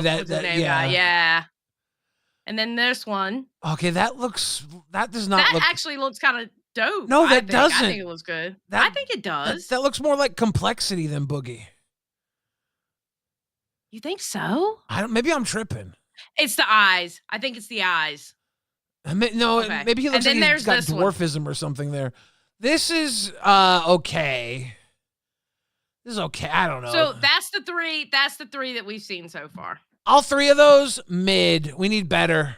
Yeah. Yeah. And then this one. Okay, that does not that look. actually looks kind of dope. No, that doesn't. I think it looks good. I think it does. That looks more like complexity than Boogie. You think so? Maybe I'm tripping. It's the eyes. I think it's the eyes. Okay. Maybe he looks like he's got dwarfism or something there. This is okay. This is okay. I don't know. So that's the 3. That's the 3 that we've seen so far. All 3 of those mid. We need better.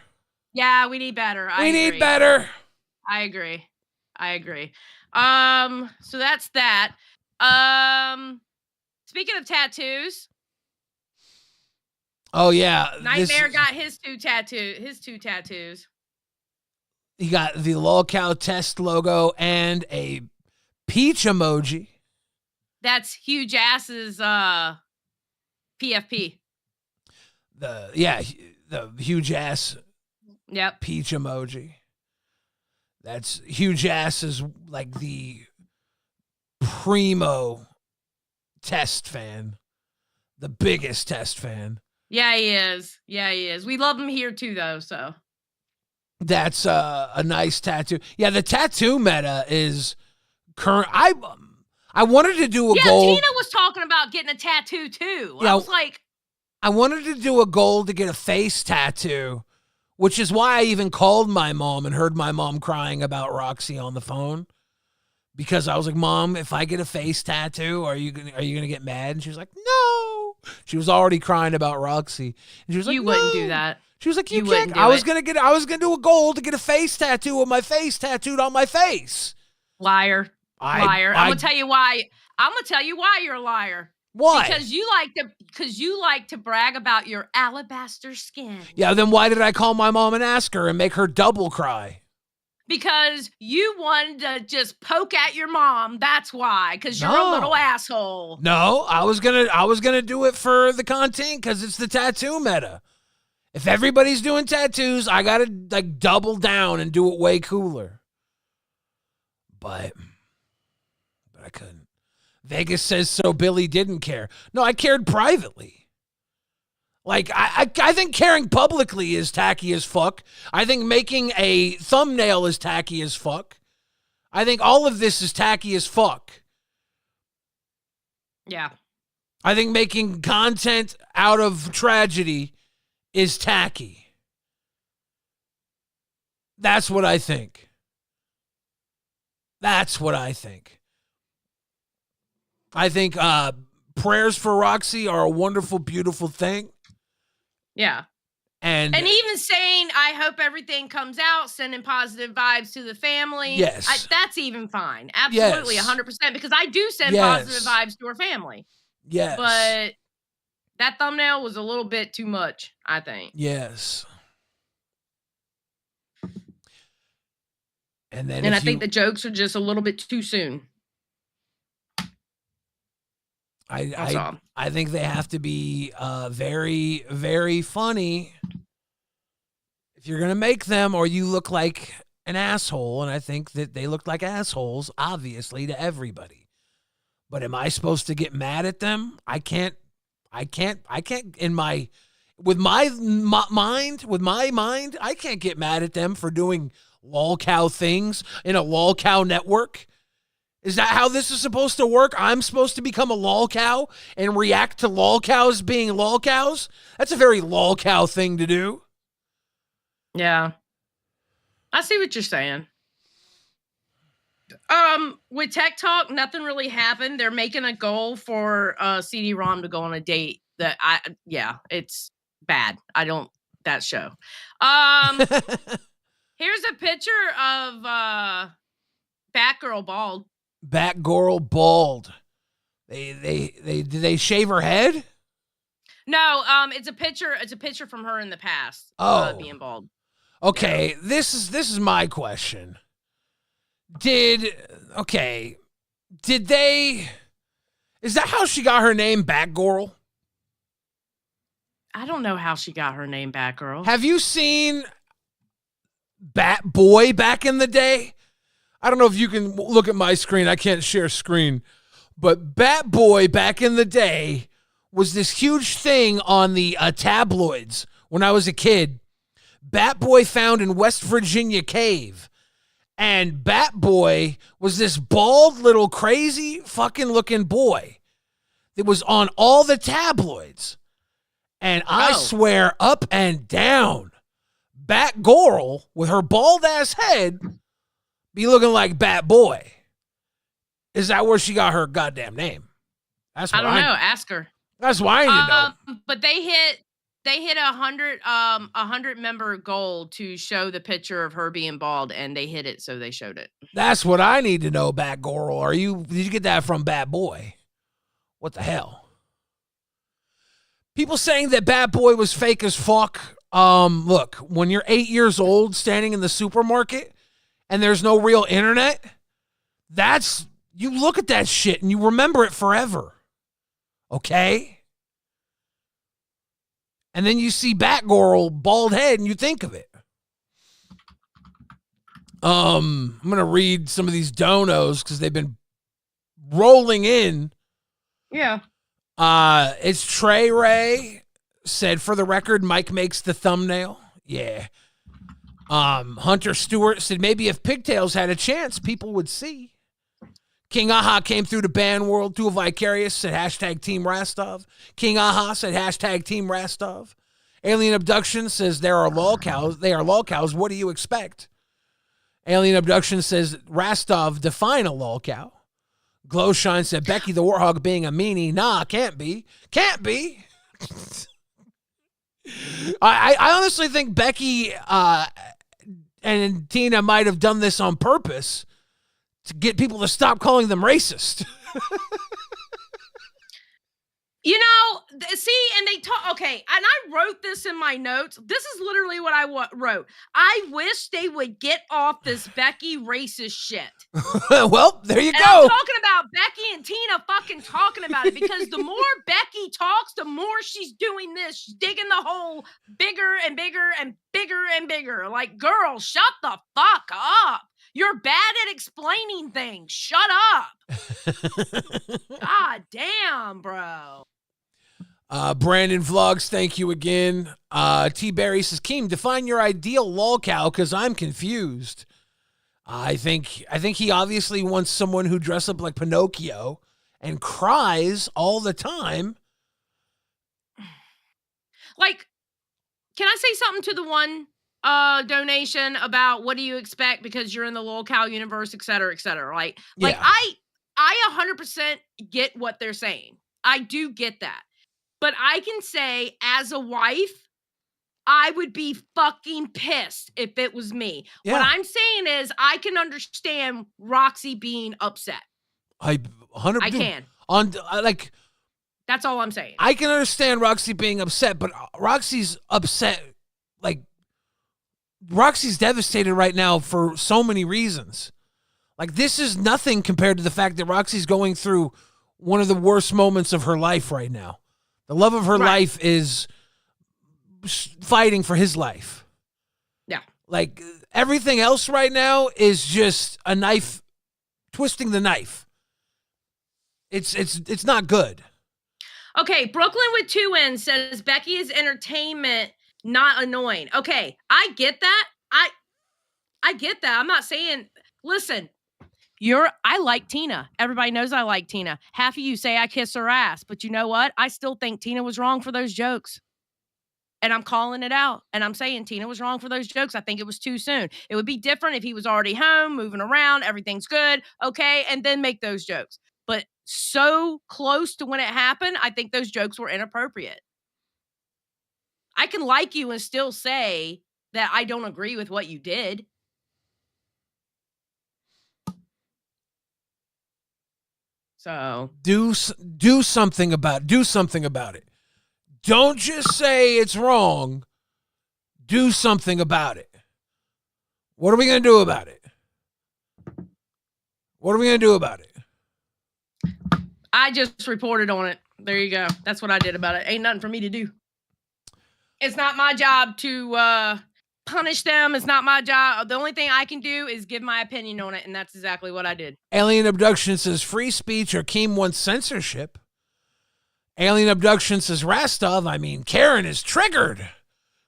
Yeah, we need better. We need better. I agree. So that's that. Speaking of tattoos, Oh yeah, Nightmare got his two tattoos. He got the Lolcow test logo and a peach emoji. That's Huge Ass's PFP. The huge ass Yep. peach emoji. That's Huge Ass is like the primo test fan. The biggest test fan. Yeah, he is. We love him here too, though. So that's a nice tattoo. Yeah, the tattoo meta is current. I wanted to do a goal. Tina was talking about getting a tattoo too. Yeah, I was like, I wanted to do a goal to get a face tattoo, which is why I even called my mom and heard my mom crying about Roxy on the phone. Because I was like, Mom, if I get a face tattoo, are you gonna get mad? And she was like, No. She was already crying about Roxy. And she was like, You wouldn't do that. She was like, You can't. wouldn't do I was it. gonna do a goal to get a face tattoo with my face tattooed on my face. Liar. I'm gonna tell you why. I'm gonna tell you why you're a liar. Why? Because you like to brag about your alabaster skin. Yeah, then why did I call my mom and ask her and make her double cry? Because you wanted to just poke at your mom. That's why. Because you're a little asshole. No, I was gonna do it for the content because it's the tattoo meta. If everybody's doing tattoos, I gotta like double down and do it way cooler. But I couldn't. Vegas says so Billy didn't care. No, I cared privately. Like, I think caring publicly is tacky as fuck. I think making a thumbnail is tacky as fuck. I think all of this is tacky as fuck. Yeah. I think making content out of tragedy is tacky. That's what I think. I think prayers for Roxy are a wonderful, beautiful thing. Yeah. And even saying, I hope everything comes out, sending positive vibes to the family. Yes. That's even fine. Absolutely, Yes. 100%. Because I do send Yes. positive vibes to her family. Yes. But that thumbnail was a little bit too much, I think. Yes. And then I think the jokes are just a little bit too soon. I think they have to be very, very funny if you're going to make them, or you look like an asshole. And I think that they look like assholes, obviously, to everybody. But am I supposed to get mad at them? I can't with my mind, I can't get mad at them for doing lolcow things in a lolcow network. Is that how this is supposed to work? I'm supposed to become a lolcow and react to lolcows being lolcows? That's a very lolcow thing to do. Yeah. I see what you're saying. With Tech Talk, nothing really happened. They're making a goal for CD-ROM to go on a date. It's bad. That show. Here's a picture of Batgirl bald. Batgirl bald. Did they shave her head? No, it's a picture from her in the past. Being bald. Okay, yeah. This is my question. Is that how she got her name, Batgirl? I don't know how she got her name, Batgirl. Have you seen Batboy back in the day? I don't know if you can look at my screen. I can't share screen. But Batboy back in the day was this huge thing on the tabloids when I was a kid. Batboy found in West Virginia cave. And Batboy was this bald little crazy fucking looking boy that was on all the tabloids. And I swear up and down, Batgirl with her bald ass head be looking like Batboy. Is that where she got her goddamn name? That's what I don't know. Ask her. That's why I need to know. But they hit They hit 100 member goal to show the picture of her being bald, and they hit it, so they showed it. That's what I need to know, Batgirl. Did you get that from Bat Boy? What the hell? People saying that Bat Boy was fake as fuck. Look, when you're 8 years old standing in the supermarket and there's no real internet, you look at that shit and you remember it forever. Okay? And then you see Batgirl, bald head, and you think of it. I'm going to read some of these donos because they've been rolling in. Yeah. It's Trey Ray said, for the record, Mike makes the thumbnail. Yeah. Hunter Stewart said, maybe if Pigtails had a chance, people would see. King Aha came through the band world. Dual Vicarious said hashtag Team Rastov. King Aha said hashtag Team Rastov. Alien Abduction says they are lolcows. What do you expect? Alien Abduction says Rastov define a lolcow. Glowshine said Becky the Warthog being a meanie. Nah, can't be. Can't be. I honestly think Becky and Tina might have done this on purpose to get people to stop calling them racist. You know, see, and they talk, okay, and I wrote this in my notes. This is literally what I wrote. I wish they would get off this Becky racist shit. Well, there you and go. I'm talking about Becky and Tina fucking talking about it, because the more Becky talks, the more she's doing this. She's digging the hole bigger and bigger and bigger and bigger. Like, girl, shut the fuck up. You're bad at explaining things. Shut up. God damn, bro. Brandon Vlogs, thank you again. T. Barry says, Keem, define your ideal lolcow because I'm confused. I think he obviously wants someone who dresses up like Pinocchio and cries all the time. Like, can I say something to the one donation about what do you expect because you're in the lolcow universe, et cetera, et cetera? Like I 100% get what they're saying. I do get that. But I can say, as a wife, I would be fucking pissed if it was me. Yeah. What I'm saying is, I can understand Roxy being upset. I can. That's all I'm saying. I can understand Roxy being upset, but Roxy's upset. Like, Roxy's devastated right now for so many reasons. Like, this is nothing compared to the fact that Roxy's going through one of the worst moments of her life right now. The love of her life is fighting for his life. Yeah. Like, everything else right now is just a knife, twisting the knife. It's not good. Okay, Brooklyn with 2 N's says Becky is entertainment, not annoying. Okay, I get that. I get that. I'm not saying, listen, I like Tina. Everybody knows I like Tina. Half of you say I kiss her ass, but you know what? I still think Tina was wrong for those jokes. And I'm calling it out. And I'm saying Tina was wrong for those jokes. I think it was too soon. It would be different if he was already home, moving around, everything's good, okay, and then make those jokes. But so close to when it happened, I think those jokes were inappropriate. I can like you and still say that I don't agree with what you did. So do something about it. Don't just say it's wrong. Do something about it. What are we going to do about it? I just reported on it. There you go. That's what I did about it. Ain't nothing for me to do. It's not my job to punish them. It's not my job. The only thing I can do is give my opinion on it, and that's exactly what I did. Alien Abduction says free speech or Keem wants censorship. Alien Abduction says Rastov, Karen is triggered.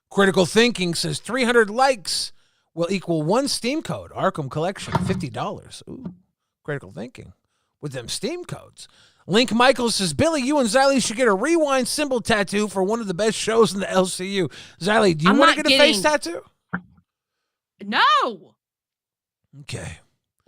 Critical Thinking says 300 likes will equal 1 Steam code. Arkham Collection, $50. Ooh, Critical Thinking with them Steam codes. Link Michaels says, Billy, you and Xylee should get a rewind symbol tattoo for one of the best shows in the LCU. Xylee, do you want to get a face tattoo? No. Okay.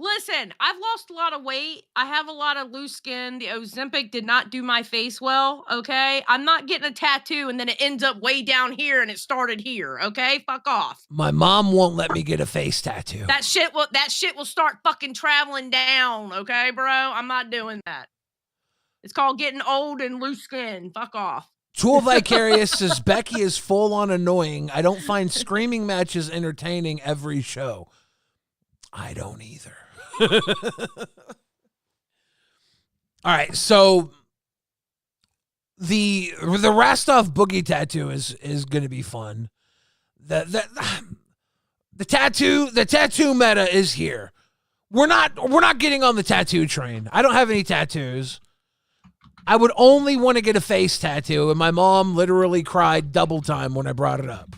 Listen, I've lost a lot of weight. I have a lot of loose skin. The Ozempic did not do my face well, okay? I'm not getting a tattoo and then it ends up way down here and it started here, okay? Fuck off. My mom won't let me get a face tattoo. That shit will start fucking traveling down, okay, bro? I'm not doing that. It's called getting old and loose skin. Fuck off. Tool Vicarious says Becky is full on annoying. I don't find screaming matches entertaining every show. I don't either. All right, so the Rastov boogie tattoo is going to be fun. The tattoo meta is here. We're not getting on the tattoo train. I don't have any tattoos. I would only want to get a face tattoo, and my mom literally cried double time when I brought it up.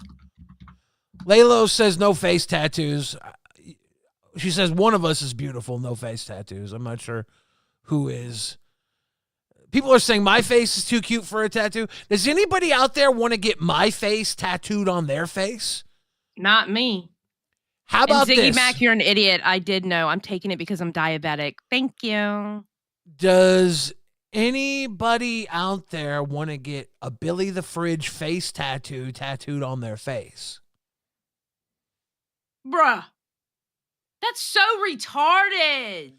Laylo says no face tattoos. She says one of us is beautiful, no face tattoos. I'm not sure who is. People are saying my face is too cute for a tattoo. Does anybody out there want to get my face tattooed on their face? Not me. How about Ziggy this? Mac, you're an idiot. I did know. I'm taking it because I'm diabetic. Thank you. Does anybody out there want to get a Billy the Fridge face tattooed on their face? Bruh. That's so retarded.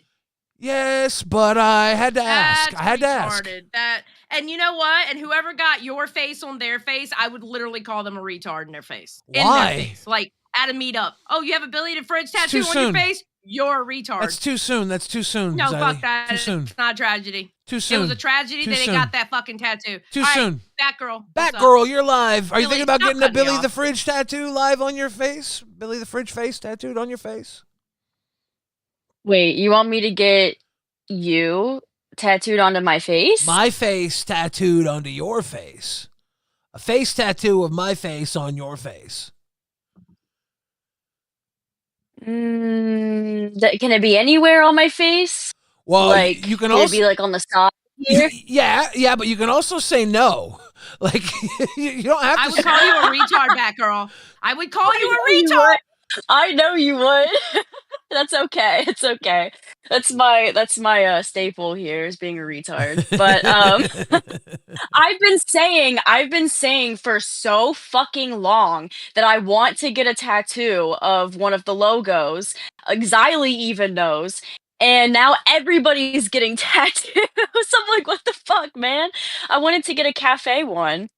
Yes, but I had to ask. That's I had to ask. retarded. And you know what? And whoever got your face on their face, I would literally call them a retard in their face. In Why? their face. Like at a meetup. Oh, you have a Billy the Fridge tattoo too on soon. your face? You're a retard. That's too soon. That's too soon. No, Xylee. fuck that. Too soon. It's not a tragedy. Too soon. It was a tragedy Too that they soon. got that fucking tattoo. Too All right, soon. Batgirl. what's up? Batgirl, you're live. Are you Billy, thinking about stop getting a cutting me Billy off. the Fridge tattoo live on your face? Billy the Fridge face tattooed on your face? Wait, you want me to get you tattooed onto my face? My face tattooed onto your face. A face tattoo of my face on your face. Can it be anywhere on my face? Well, Like, you can it also be like on the side here? yeah, but you can also say no. Like you don't have to. I would call you a retard, Batgirl. I would call you a You retard. would. I know you would. That's okay. It's okay. That's my staple here is being a retard. But I've been saying for so fucking long that I want to get a tattoo of one of the logos. Xylee even knows. And now everybody's getting tattoos. I'm like, what the fuck, man? I wanted to get a cafe one.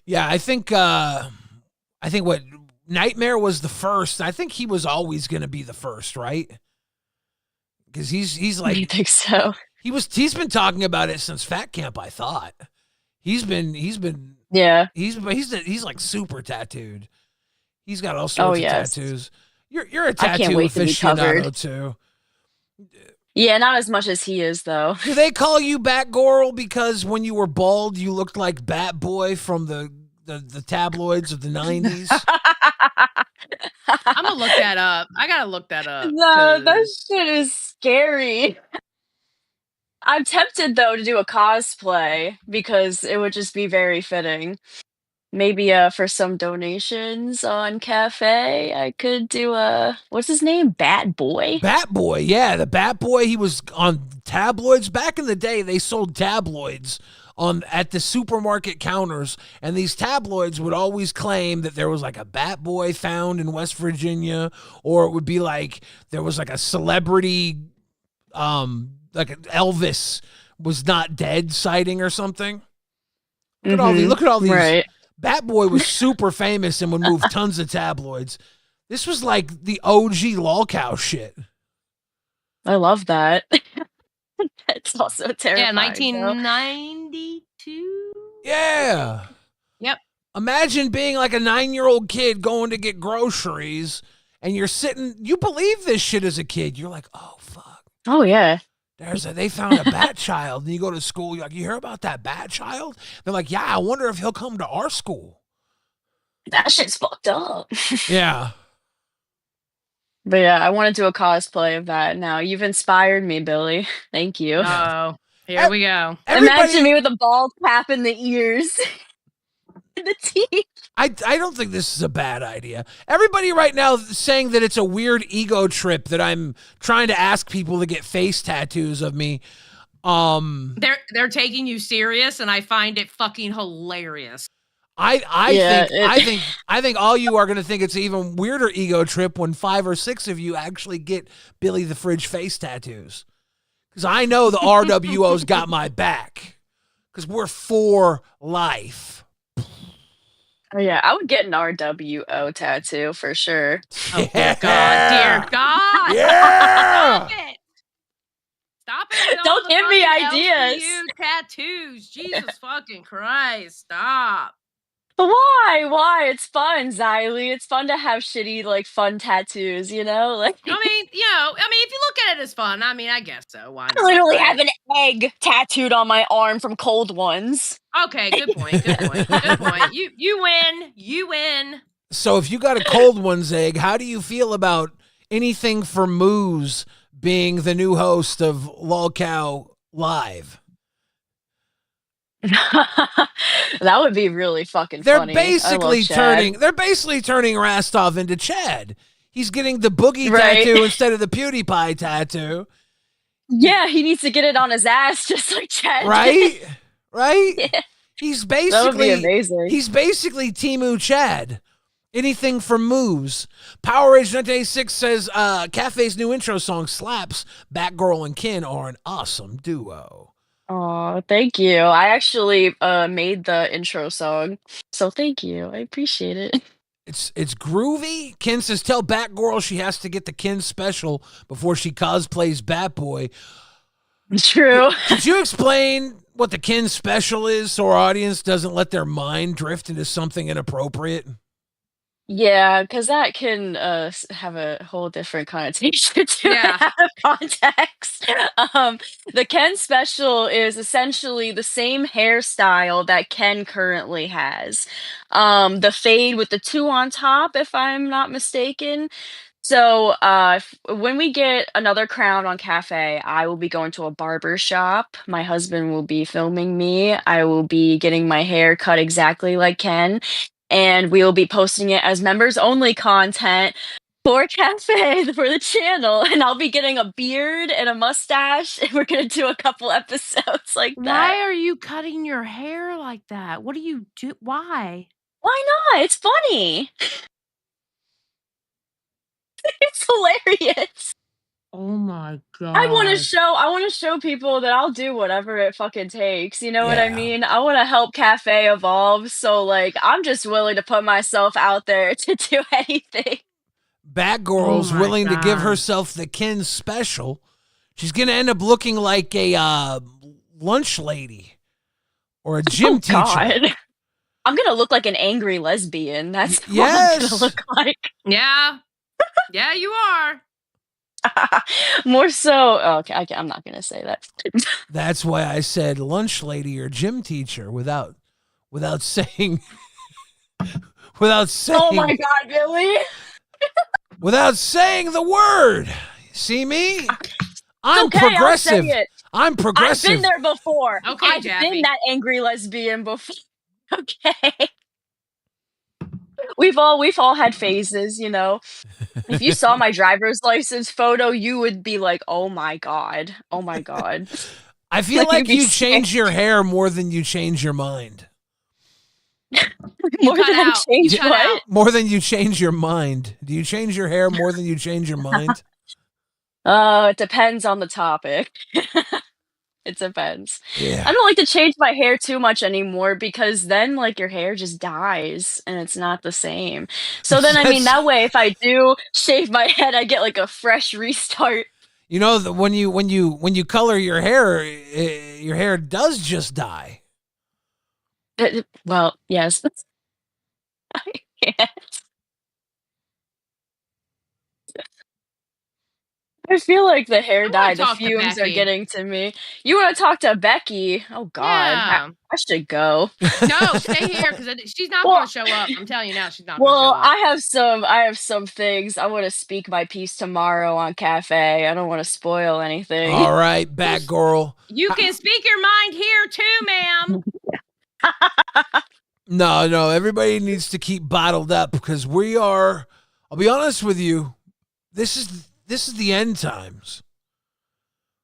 Yeah, I think what Nightmare was the first. I think he was always going to be the first, right? Because he's like, You think so? he's been talking about it since Fat Camp. I thought he's been Yeah. he's like super tattooed. He's got all sorts of yes. tattoos. You're a I can't tattoo wait to be covered. aficionado too. Yeah, not as much as he is though. Do they call you Batgirl because when you were bald you looked like Bat Boy from the tabloids of the 90s? I'm gonna look that up. I gotta look that up. No, that 'cause- shit is scary. I'm tempted though to do a cosplay because it would just be very fitting. Maybe for some donations on Cafe, I could do what's his name? Bat Boy? Bat Boy, yeah, the Bat Boy. He was on tabloids back in the day. They sold tabloids at the supermarket counters, and these tabloids would always claim that there was like a Bat Boy found in West Virginia, or it would be like there was like a celebrity, like Elvis was not dead sighting or something. Look at all these. Right. Bat Boy was super famous and would move tons of tabloids. This was like the OG lolcow shit. I love that. It's also Yeah, terrifying. 1992. Yeah. Yep. Imagine being like a 9-year-old kid going to get groceries and you're sitting, you believe this shit as a kid. You're like, oh, fuck. Oh yeah. They found a bat child. And you go to school, you're like, you hear about that bat child? They're like, yeah, I wonder if he'll come to our school. That shit's fucked up. Yeah. But yeah, I want to do a cosplay of that now. You've inspired me, Billy. Thank you. Oh, here we go. Imagine me with a bald cap in the ears. in the teeth. I don't think this is a bad idea. Everybody right now is saying that it's a weird ego trip that I'm trying to ask people to get face tattoos of me. They're taking you serious, and I find it fucking hilarious. I think all you are going to think it's an even weirder ego trip when 5 or 6 of you actually get Billy the Fridge face tattoos. Because I know the RWO's got my back. Because we're for life. Oh yeah, I would get an RWO tattoo for sure. Oh, dear God. Dear God. Yeah. Stop it. Stop it with all Don't the give me fucking ideas. LCU tattoos. Jesus fucking Christ. Stop. Why? It's fun, Xylee. It's fun to have shitty, like, fun tattoos, you know? Like, I mean, if you look at it as fun, I mean, I guess so. Why I not? literally right? have an egg tattooed on my arm from cold ones. Okay, good point. Good point. You win. You win. So if you got a cold one's egg, how do you feel about anything for Moose being the new host of LolcowRewind Live? That would be really fucking They're funny. basically turning Rastov into Chad. He's getting the boogie tattoo instead of the PewDiePie tattoo. Yeah, he needs to get it on his ass just like Chad. Right? Right? Yeah. He's That would be basically amazing. He's basically Temu Chad. Anything from Moose. Power Age 1986 says Cafe's new intro song slaps. Batgirl and Kin are an awesome duo. Oh, thank you. I actually made the intro song, so thank you. I appreciate it. It's groovy. Kin says, tell Batgirl she has to get the Kin special before she cosplays Batboy. True. Could you explain what the Kin special is so our audience doesn't let their mind drift into something inappropriate? Yeah, because that can have a whole different connotation to Yeah. it out of context. The Ken special is essentially the same hairstyle that Ken currently has. The fade with the 2 on top, if I'm not mistaken. So when we get another crown on Cafe, I will be going to a barber shop. My husband will be filming me. I will be getting my hair cut exactly like Ken. And we'll be posting it as members only content for Cafe for the channel. And I'll be getting a beard and a mustache. And we're going to do a couple episodes like that. Why are you cutting your hair like that? What do you do? Why? Why not? It's funny. It's hilarious. Oh my God. I want to show people that I'll do whatever it fucking takes. You know what I Yeah. mean? I want to help Cafe evolve. So like, I'm just willing to put myself out there to do anything. Batgirl's Oh my willing to give God. herself the Kin special. She's going to end up looking like a lunch lady or a gym teacher. God. I'm going to look like an angry lesbian. That's what I'm Yes. going to look like. Yeah. Yeah, you are. More so. Okay, I'm not going to say that. That's why I said lunch lady or gym teacher without saying Oh my God, Billy. without saying the word. See me? I'm Okay, progressive. I'll say it. I'm progressive. I've been there before. Okay, I've Jaffe. been that angry lesbian before. Okay. We've all had phases, you know. If you saw my driver's license photo, you would be like, "Oh my God. Oh my God." I feel Like, like you'd be you change your hair more than you change your mind. More cut than I out. change You cut what? out. More than you change your mind. Do you change your hair more than you change your mind? It depends on the topic. It depends. Yeah. I don't like to change my hair too much anymore because then like your hair just dies and it's not the same. So then I mean That's- that way if I do shave my head I get like a fresh restart. You know that when you color your hair does just die. Well, yes. I can't. I feel like the hair wanna dye, the talk to fumes are Becky. getting to me. You want to talk to Becky? Oh God, Yeah. I should go. No, stay here because she's not Well- going to show up. I'm telling you now, she's not going to Well, show up. I have some things. I want to speak my piece tomorrow on Cafe. I don't want to spoil anything. All right, Batgirl. You can speak your mind here too, ma'am. No. Everybody needs to keep bottled up because we are. I'll be honest with you. This is the end times.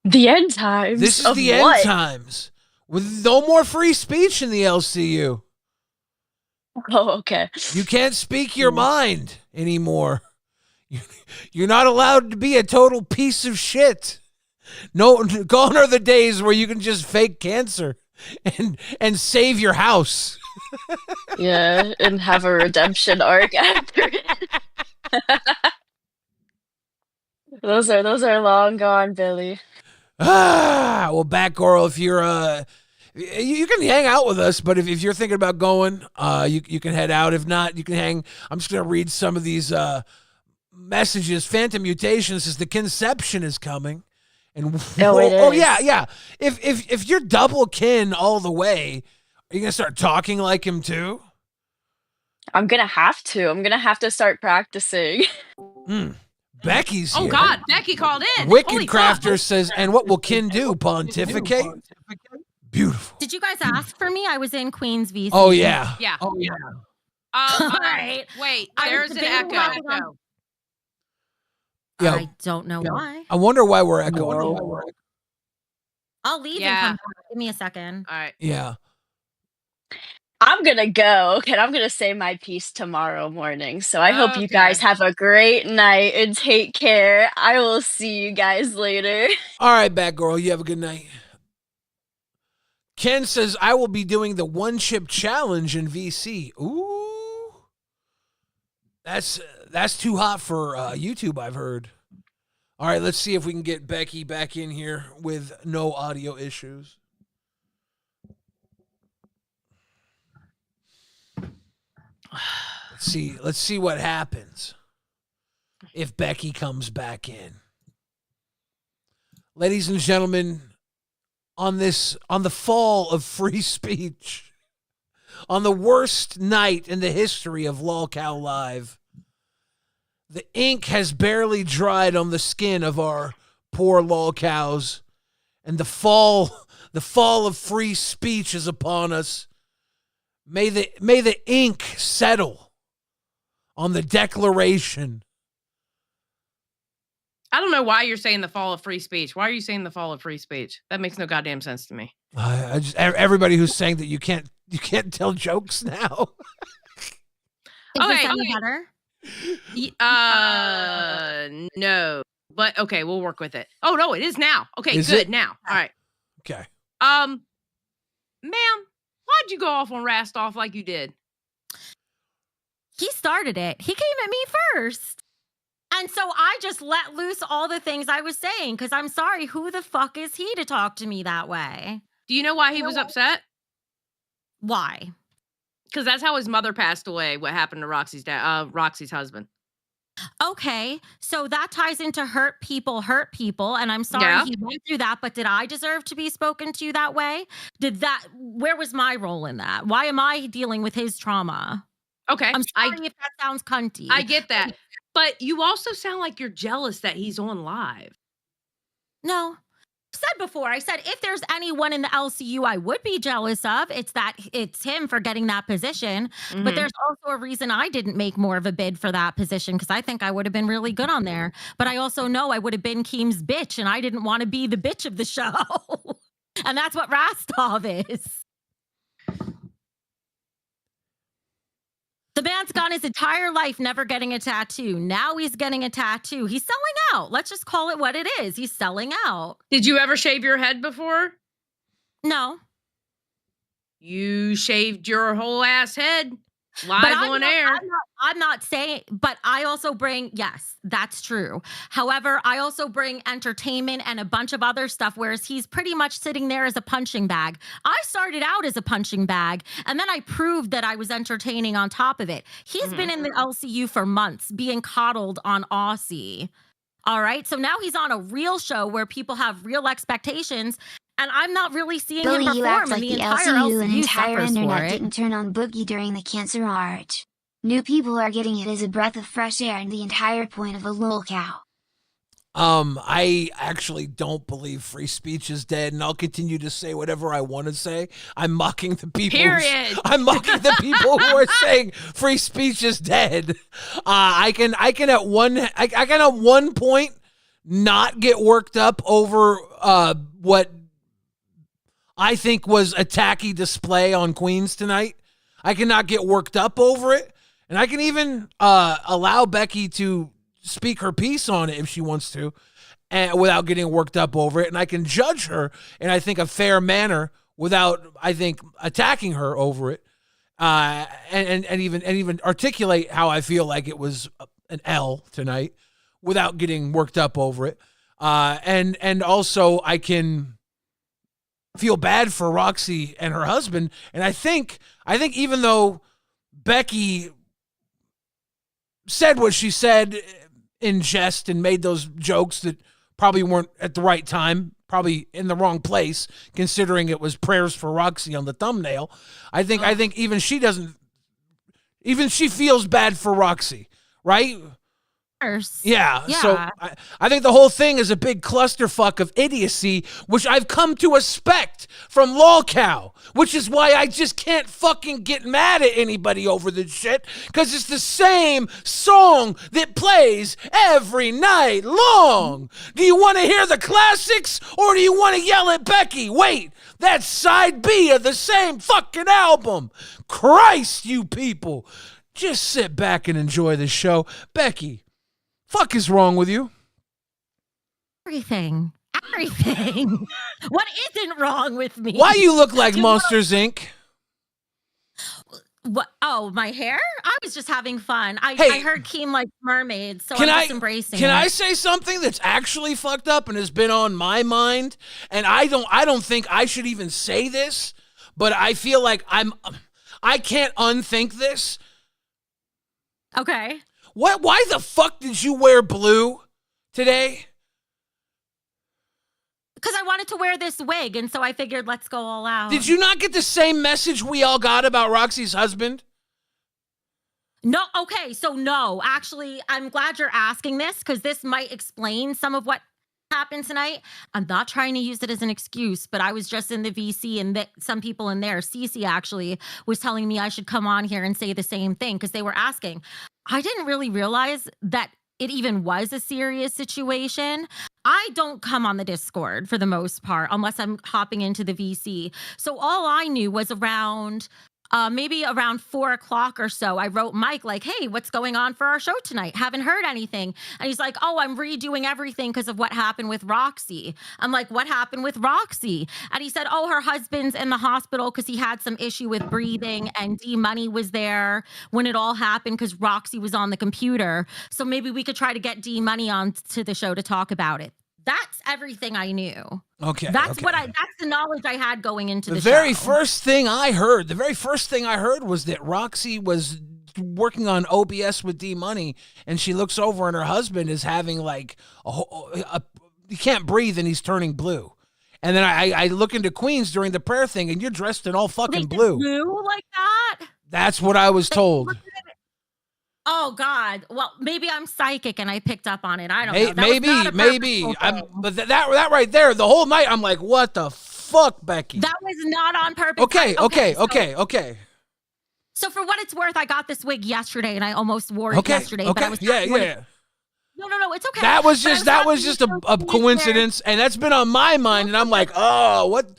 The end times. This is of the what? end times with no more free speech in the LCU. Oh, okay. You can't speak your mind anymore. You're not allowed to be a total piece of shit. No, gone are the days where you can just fake cancer and save your house. Yeah, and have a redemption arc after it. Those are long gone, Billy. Well, Batgirl, if you're you can hang out with us, but if you're thinking about going, you can head out. If not, you can hang. I'm just gonna read some of these messages. Phantom Mutation says the conception is coming, and Oh, it is. yeah. If you're double kin all the way, are you gonna start talking like him too? I'm gonna have to. I'm gonna have to start practicing. Becky's here. Oh God, Becky called in. Wicked Holy Crafter fuck. says, and what will kin do? Pontificate? Beautiful. Did you guys ask for me? I was in Queens VC. Oh yeah. Yeah. Oh yeah. Right. Wait, I there's was an debating echo. whether- Yeah. I don't know why. I wonder why we're echoing. I'll leave Yeah. and come back. Give me a second. All right. Yeah. I'm gonna go, and I'm gonna say my piece tomorrow morning. So I hope you guys Okay. have a great night and take care. I will see you guys later. All right, Batgirl, you have a good night. Ken says, I will be doing the one chip challenge in VC. Ooh. That's too hot for YouTube, I've heard. All right, let's see if we can get Becky back in here with no audio issues. Let's see what happens if Becky comes back in. Ladies and gentlemen, on the fall of free speech, on the worst night in the history of LolCow Live, the ink has barely dried on the skin of our poor LolCows, and the fall of free speech is upon us. May the ink settle on the declaration. I don't know why you're saying the fall of free speech. Why are you saying the fall of free speech? That makes no goddamn sense to me. I just everybody who's saying that you can't tell jokes now. Is this Okay, any better? No. But okay, we'll work with it. Oh no, it is now. Okay, Is good it? now. All right. Okay. Ma'am, why'd you go off on Rastov like you did? He started it. He came at me first. And so I just let loose all the things I was saying because I'm sorry, who the fuck is he to talk to me that way? Do you know why he was upset? Why? Because that's how his mother passed away. What happened to Roxy's husband? Okay, so that ties into hurt people, and I'm sorry Yeah. he went through that, but did I deserve to be spoken to that way? Where was my role in that? Why am I dealing with his trauma? Okay. I'm sorry if that sounds cunty. I get that. But you also sound like you're jealous that he's on live. No. I said before, if there's anyone in the LCU I would be jealous of, it's him for getting that position. Mhm. But there's also a reason I didn't make more of a bid for that position because I think I would have been really good on there. But I also know I would have been Keem's bitch, and I didn't want to be the bitch of the show. And that's what Rastov is. The man's gone his entire life never getting a tattoo. Now he's getting a tattoo. He's selling out. Let's just call it what it is. He's selling out. Did you ever shave your head before? No. You shaved your whole ass head live on air. I'm not saying, but I also bring, yes, that's true. However, I also bring entertainment and a bunch of other stuff, whereas he's pretty much sitting there as a punching bag. I started out as a punching bag, and then I proved that I was entertaining on top of it. He's been in the LCU for months, being coddled on Aussie. All right, so now he's on a real show where people have real expectations, and I'm not really seeing Billy, him you perform, act like and the the entire LCU and LCU entire suffers for internet it. didn't turn on Boogie during the cancer arch. New people are getting it as a breath of fresh air and the entire point of a LolCow. I actually don't believe free speech is dead, and I'll continue to say whatever I want to say. I'm mocking the people. Period. I'm mocking the people who are saying free speech is dead. I can at one point not get worked up over what I think was a tacky display on Queens tonight. I cannot get worked up over it, and I can even allow Becky to speak her piece on it if she wants to, and without getting worked up over it. And I can judge her in, I think, a fair manner without, I think, attacking her over it, and even articulate how I feel like it was an L tonight without getting worked up over it. And also I can feel bad for Roxy and her husband. And I think even though Becky said what she said in jest and made those jokes that probably weren't at the right time, probably in the wrong place, considering it was prayers for Roxy on the thumbnail, I think even she feels bad for Roxy, right? Yeah. So I think the whole thing is a big clusterfuck of idiocy, which I've come to expect from Lolcow, which is why I just can't fucking get mad at anybody over this shit, because it's the same song that plays every night long. Do you want to hear the classics, or do you want to yell at Becky? Wait, that's side B of the same fucking album. Christ, you people. Just sit back and enjoy the show. Becky, fuck is wrong with you? Everything. What isn't wrong with me? Why you look like Monsters, Inc.? What? Oh, my hair? I was just having fun. I heard Keem like mermaids, so I'm just embracing Can it. I say something that's actually fucked up and has been on my mind? And I don't think I should even say this, but I feel like I can't unthink this. Okay. Why the fuck did you wear blue today? Because I wanted to wear this wig, and so I figured let's go all out. Did you not get the same message we all got about Roxy's husband? No, okay, so no. Actually, I'm glad you're asking this, because this might explain some of what happened tonight. I'm not trying to use it as an excuse, but I was just in the VC, and some people in there, Cece actually, was telling me I should come on here and say the same thing, because they were asking. I didn't really realize that it even was a serious situation. I don't come on the Discord for the most part, unless I'm hopping into the VC. So all I knew was maybe around 4 o'clock or so, I wrote Mike like, hey, what's going on for our show tonight? Haven't heard anything. And he's like, oh, I'm redoing everything because of what happened with Roxy. I'm like, what happened with Roxy? And he said, oh, her husband's in the hospital because he had some issue with breathing, and D-Money was there when it all happened because Roxy was on the computer. So maybe we could try to get D-Money on to the show to talk about it. That's everything I knew. Okay. That's the knowledge I had going into the show. The very first thing I heard was that Roxy was working on OBS with D-Money, and she looks over and her husband is having like he can't breathe and he's turning blue. And then I look into Queens during the prayer thing, and you're dressed in all fucking blue. Blue like that? That's what I was told. Oh God! Well, maybe I'm psychic and I picked up on it. I don't know. Maybe. But that right there, the whole night, I'm like, what the fuck, Becky? That was not on purpose. Okay. So for what it's worth, I got this wig yesterday, and I almost wore it yesterday. But I was yeah. No, it's okay. That was just a coincidence, and that's been on my mind, and I'm like, oh, what?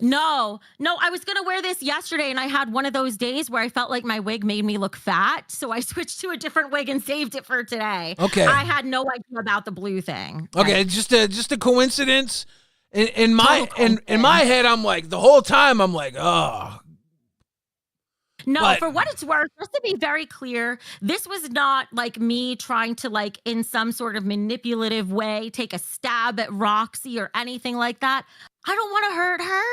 No, I was going to wear this yesterday, and I had one of those days where I felt like my wig made me look fat, so I switched to a different wig and saved it for today. Okay. I had no idea about the blue thing. Okay, just a coincidence. In my head, I'm like, the whole time, I'm like, oh. No, for what it's worth, just to be very clear, this was not like me trying to, like, in some sort of manipulative way, take a stab at Roxy or anything like that. I don't want to hurt her.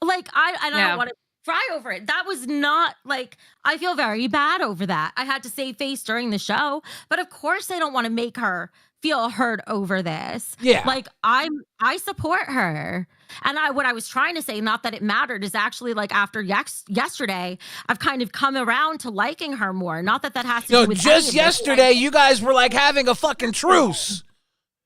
Like, I don't want to cry over it. That was not, like, I feel very bad over that. I had to save face during the show, but of course I don't want to make her feel hurt over this. Yeah. Like, I support her. And what I was trying to say, not that it mattered, is actually, like, after yesterday, I've kind of come around to liking her more. Not that has to do with just yesterday, you guys were like having a fucking truce.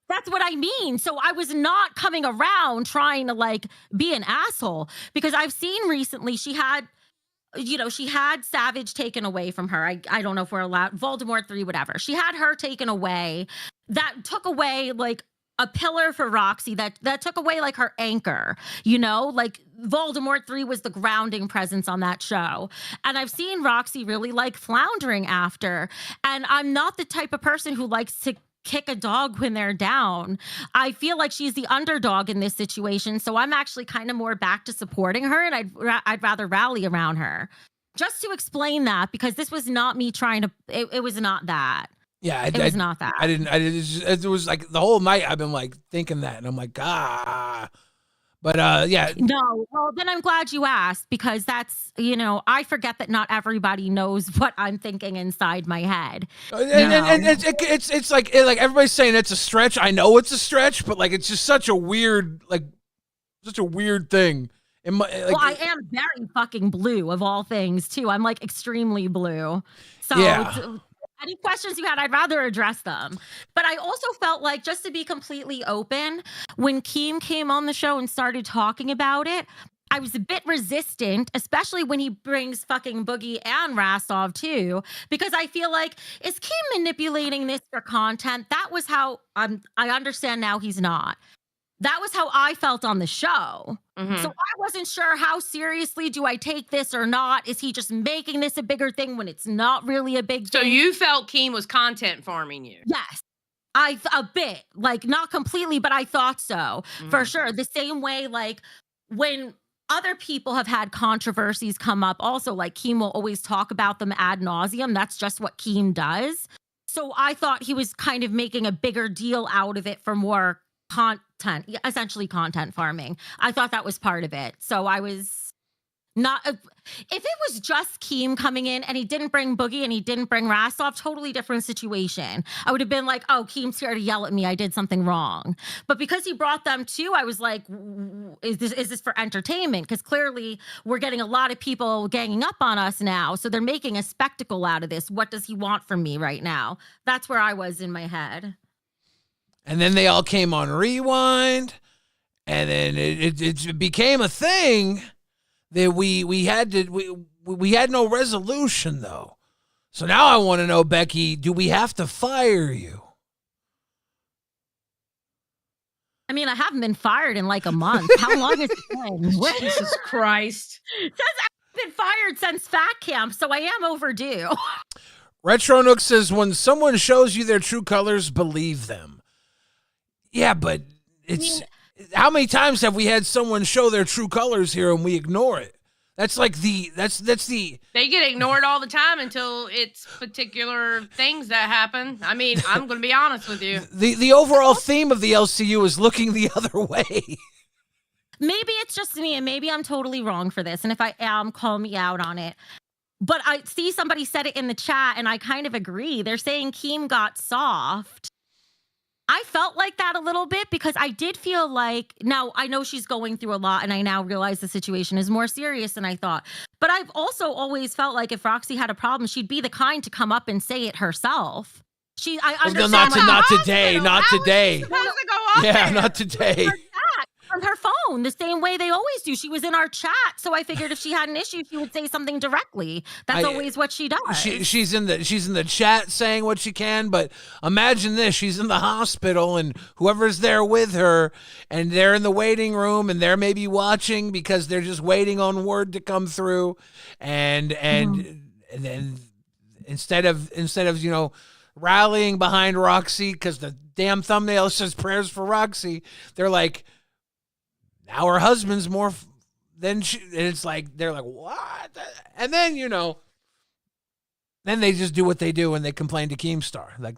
That's what I mean. So I was not coming around trying to like be an asshole, because I've seen recently she had Savage taken away from her. I don't know if we're allowed, Voldemort 3, whatever. She had her taken away. That took away like a pillar for Roxy, that took away like her anchor, like Voldemort 3 was the grounding presence on that show. And I've seen Roxy really like floundering after. And I'm not the type of person who likes to kick a dog when they're down. I feel like she's the underdog in this situation. So I'm actually kind of more back to supporting her, and I'd rather rally around her. Just to explain that, because this was not me trying to, it was not that. Yeah, it was not that. I didn't. It was like the whole night I've been like thinking that, and I'm like, But yeah. No, well, then I'm glad you asked, because that's, I forget that not everybody knows what I'm thinking inside my head. And it's like everybody's saying it's a stretch. I know it's a stretch, but like it's just such a weird thing. Well, I am very fucking blue of all things too. I'm like extremely blue. So yeah. Any questions you had, I'd rather address them. But I also felt like, just to be completely open, when Keem came on the show and started talking about it, I was a bit resistant, especially when he brings fucking Boogie and Rastov too, because I feel like, is Keem manipulating this for content? That was how I understand now he's not. That was how I felt on the show. Mm-hmm. So I wasn't sure, how seriously do I take this or not? Is he just making this a bigger thing when it's not really a big thing? So you felt Keem was content farming you? Yes. A bit, like not completely, but I thought so for sure. The same way, like when other people have had controversies come up, also like Keem will always talk about them ad nauseum. That's just what Keem does. So I thought he was kind of making a bigger deal out of it for more content, essentially content farming. I thought that was part of it. So I was not, if it was just Keem coming in and he didn't bring Boogie and he didn't bring Rastov, totally different situation. I would have been like, oh, Keem's here to yell at me, I did something wrong. But because he brought them too, I was like, is this for entertainment? Because clearly we're getting a lot of people ganging up on us now. So they're making a spectacle out of this. What does he want from me right now? That's where I was in my head. And then they all came on Rewind, and then it became a thing that we had no resolution though. So now I want to know, Becky, do we have to fire you? I mean, I haven't been fired in like a month. How long has it been? Jesus Christ. I've been fired since Fat Camp, so I am overdue. Retro Nook says, when someone shows you their true colors, believe them. Yeah, but how many times have we had someone show their true colors here and we ignore it? That's like that's the. They get ignored all the time until it's particular things that happen. I mean, I'm going to be honest with you. The overall theme of the LCU is looking the other way. Maybe it's just me, and maybe I'm totally wrong for this. And if I am, call me out on it. But I see somebody said it in the chat, and I kind of agree. They're saying Keem got soft. I felt like that a little bit, because I did feel like, now I know she's going through a lot and I now realize the situation is more serious than I thought. But I've also always felt like if Roxy had a problem, she'd be the kind to come up and say it herself. I understand. Not today. Yeah, not today. On her phone, the same way they always do. She was in our chat, so I figured if she had an issue, she would say something directly. That's always what she does. She's in the chat saying what she can, but imagine this: she's in the hospital, and whoever's there with her, and they're in the waiting room, and they're maybe watching because they're just waiting on word to come through, and then instead of rallying behind Roxy because the damn thumbnail says prayers for Roxy, they're like, now her husband's more than she, and it's like, they're like, what? And then, then they just do what they do and they complain to Keemstar. Like,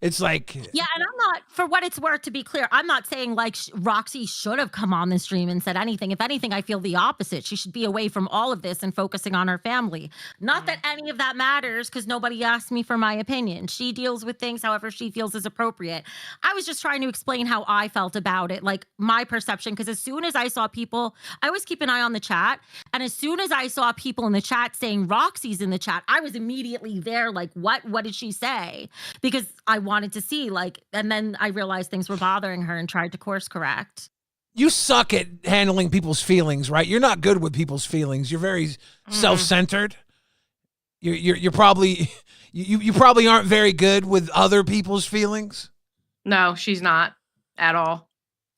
it's like, yeah. And I'm not, for what it's worth, to be clear, I'm not saying like Roxy should have come on the stream and said anything. If anything, I feel the opposite. She should be away from all of this and focusing on her family. Not that any of that matters, because nobody asked me for my opinion. She deals with things however she feels is appropriate. I was just trying to explain how I felt about it, like my perception, because as soon as I saw people, I always keep an eye on the chat, and as soon as I saw people in the chat saying Roxy's in the chat, I was immediately there like, what did she say? Because I wanted to see, like, and then I realized things were bothering her and tried to course correct. You suck at handling people's feelings, right? You're not good with people's feelings. You're very self-centered. You're probably you probably aren't very good with other people's feelings. No, she's not at all.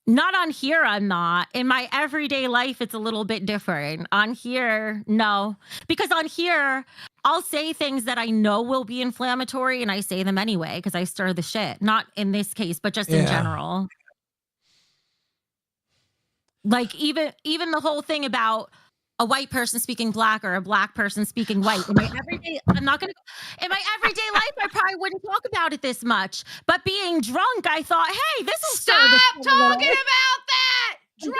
Not on here, I'm not. In my everyday life, it's a little bit different. On here, no. Because on here, I'll say things that I know will be inflammatory, and I say them anyway because I stir the shit. Not in this case, but just in general. Like, even the whole thing about a white person speaking black or a black person speaking white. In my everyday, in my everyday life, I probably wouldn't talk about it this much. But being drunk, I thought, hey, this will Stop talking about that. Drop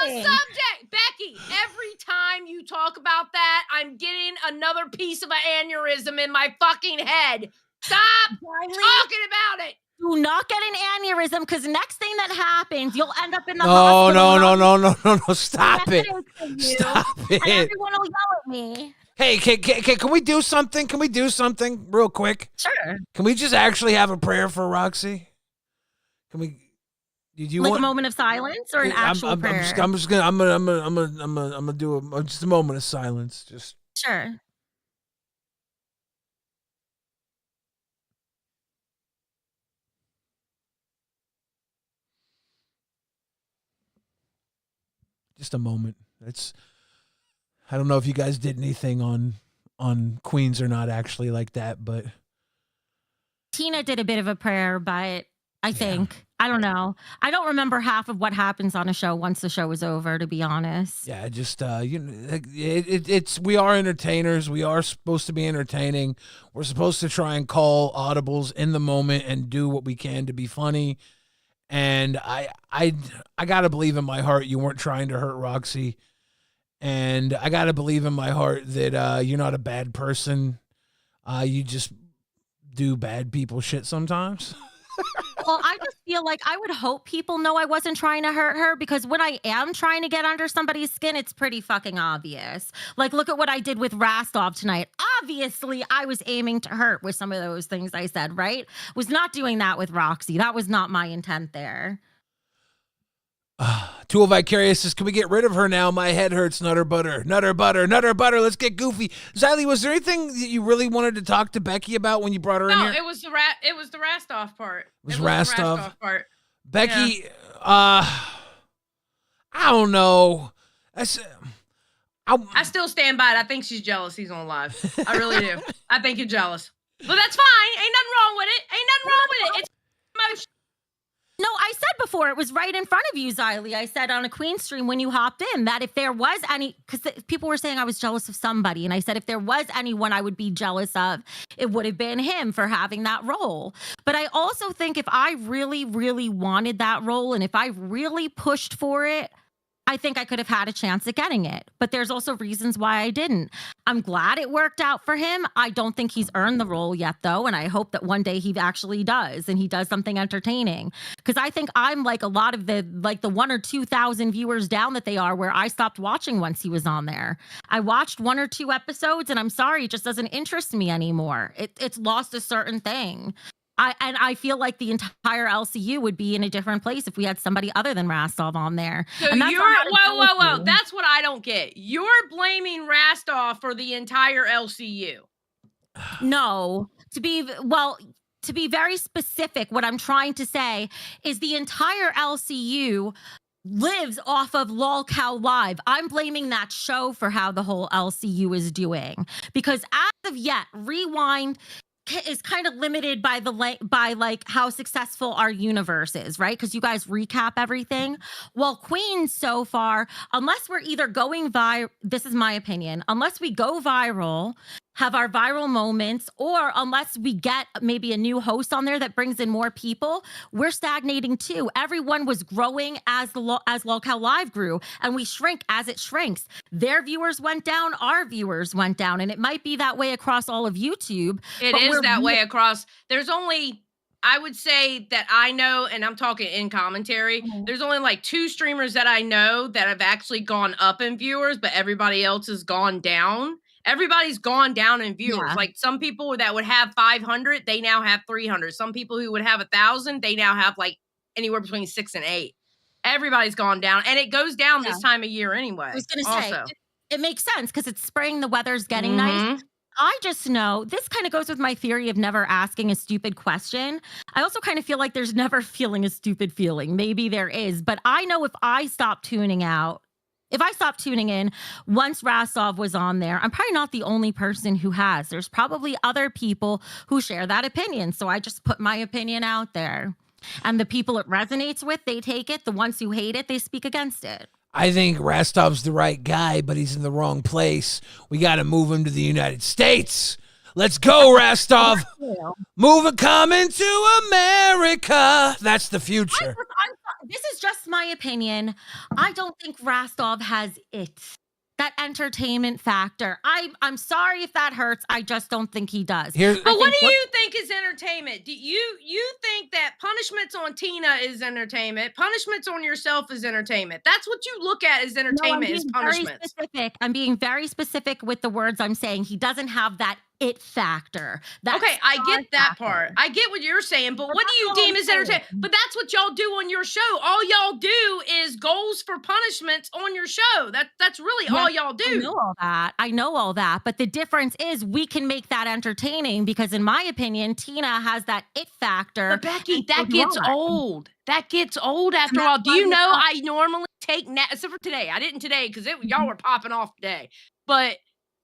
the subject. Becky, every time you talk about that, I'm getting another piece of an aneurysm in my fucking head. Stop talking about it. Do not get an aneurysm, because next thing that happens, you'll end up in the hospital. No. Stop it. Stop it. And everyone will yell at me. Hey, can we do something? Can we do something real quick? Sure. Can we just actually have a prayer for Roxy? Can we? Did you like want a moment of silence or an actual prayer? I'm gonna do just a moment of silence. Just sure. Just a moment. I don't know if you guys did anything on Queens or not actually like that, but Tina did a bit of a prayer, but I think I don't know. I don't remember half of what happens on a show once the show is over, to be honest. Yeah, just it's we are entertainers. We are supposed to be entertaining. We're supposed to try and call audibles in the moment and do what we can to be funny. And I gotta believe in my heart you weren't trying to hurt Roxy, and I gotta believe in my heart that you're not a bad person. You just do bad people shit sometimes. Well, I just feel like I would hope people know I wasn't trying to hurt her, because when I am trying to get under somebody's skin, it's pretty fucking obvious. Like, look at what I did with Rastov tonight. Obviously, I was aiming to hurt with some of those things I said, right? Was not doing that with Roxy. That was not my intent there. Tool Vicarious says, can we get rid of her now? My head hurts. Nutter butter. Let's get goofy. Xylee, was there anything that you really wanted to talk to Becky about when you brought her in here? No, it was the Rastov part. It was Rastov part. Becky, I don't know. I still stand by it. I think she's jealous he's on live. I really do. I think you're jealous. But that's fine. Ain't nothing wrong with it. It's emotion. No, I said before, it was right in front of you, Xylee. I said on a Queen stream when you hopped in that if there was any, because people were saying I was jealous of somebody, and I said if there was anyone I would be jealous of, it would have been him for having that role. But I also think if I really, really wanted that role, and if I really pushed for it, I think I could have had a chance at getting it. But there's also reasons why I didn't. I'm glad it worked out for him. I don't think he's earned the role yet, though. And I hope that one day he actually does, and he does something entertaining. Because I think I'm like a lot of the 1,000 or 2,000 viewers down that they are, where I stopped watching once he was on there. I watched 1 or 2 episodes, and I'm sorry, it just doesn't interest me anymore. It's lost a certain thing. I feel like the entire LCU would be in a different place if we had somebody other than Rastov on there. So whoa. That's what I don't get. You're blaming Rastov for the entire LCU. No, to be very specific, what I'm trying to say is the entire LCU lives off of LolCow Live. I'm blaming that show for how the whole LCU is doing, because as of yet, Rewind is kind of limited by like how successful our universe is, right? Because you guys recap everything. Well, Queens so far, unless we're either going viral, this is my opinion, unless we go viral, have our viral moments, or unless we get maybe a new host on there that brings in more people, we're stagnating too. Everyone was growing as LolCow Live grew, and we shrink as it shrinks. Their viewers went down, our viewers went down, and it might be that way across all of YouTube. It is that way across. There's only, I would say that I know, and I'm talking in commentary, there's only like 2 streamers that I know that have actually gone up in viewers, but everybody else has gone down. Everybody's gone down in viewers. Yeah. Like some people that would have 500, they now have 300. Some people who would have 1,000, they now have like anywhere between 6 and 8. Everybody's gone down, and it goes down this time of year anyway. I was going to say, it makes sense because it's spring, the weather's getting nice. I just know this kind of goes with my theory of never asking a stupid question. I also kind of feel like there's never feeling a stupid feeling. Maybe there is, but I know if I stop tuning out, if I stopped tuning in once Rastov was on there, I'm probably not the only person who has. There's probably other people who share that opinion. So I just put my opinion out there. And the people it resonates with, they take it. The ones who hate it, they speak against it. I think Rastov's the right guy, but he's in the wrong place. We got to move him to the United States. Let's go, Rastov. Move it, coming to America. That's the future. This is just my opinion. I don't think Rastov has it. That entertainment factor. I'm sorry if that hurts. I just don't think he does. But what do you think is entertainment? Do you think that punishments on Tina is entertainment? Punishments on yourself is entertainment. That's what you look at as entertainment, is punishments. I'm being very specific with the words I'm saying. He doesn't have that it factor. Okay, I get that part. I get what you're saying, but what do you deem as entertainment? But that's what y'all do on your show. All y'all do is goals for punishments on your show. That's really all y'all do. I know all that. But the difference is we can make that entertaining because in my opinion, Tina has that it factor. But Becky, that gets old. That gets old after a while. Do you know I normally take naps, except for today. I didn't today because y'all were popping off today. But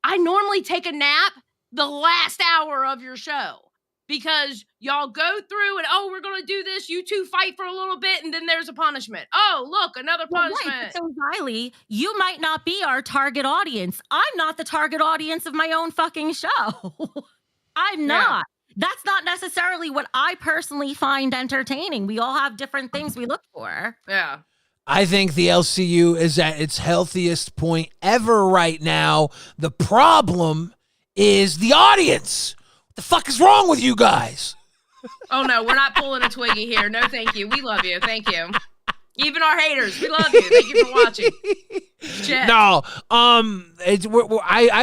I normally take a nap the last hour of your show because y'all go through and, we're going to do this. You two fight for a little bit and then there's a punishment. Oh, look, another punishment. Right. So Riley, you might not be our target audience. I'm not the target audience of my own fucking show. I'm not. That's not necessarily what I personally find entertaining. We all have different things we look for. Yeah. I think the LCU is at its healthiest point ever right now. The problem is the audience. What the fuck is wrong with you guys? Oh no, we're not pulling a Twiggy here. No, thank you. We love you. Thank you. Even our haters, we love you. Thank you for watching. Check. No, I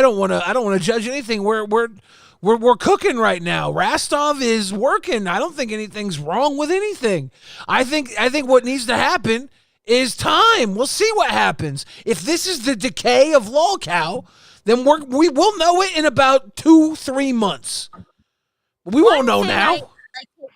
don't want to judge anything. We're cooking right now. Rastov is working. I don't think anything's wrong with anything. I think what needs to happen is time. We'll see what happens. If this is the decay of LolCow, then we will know it in about 2-3 months. We won't know now.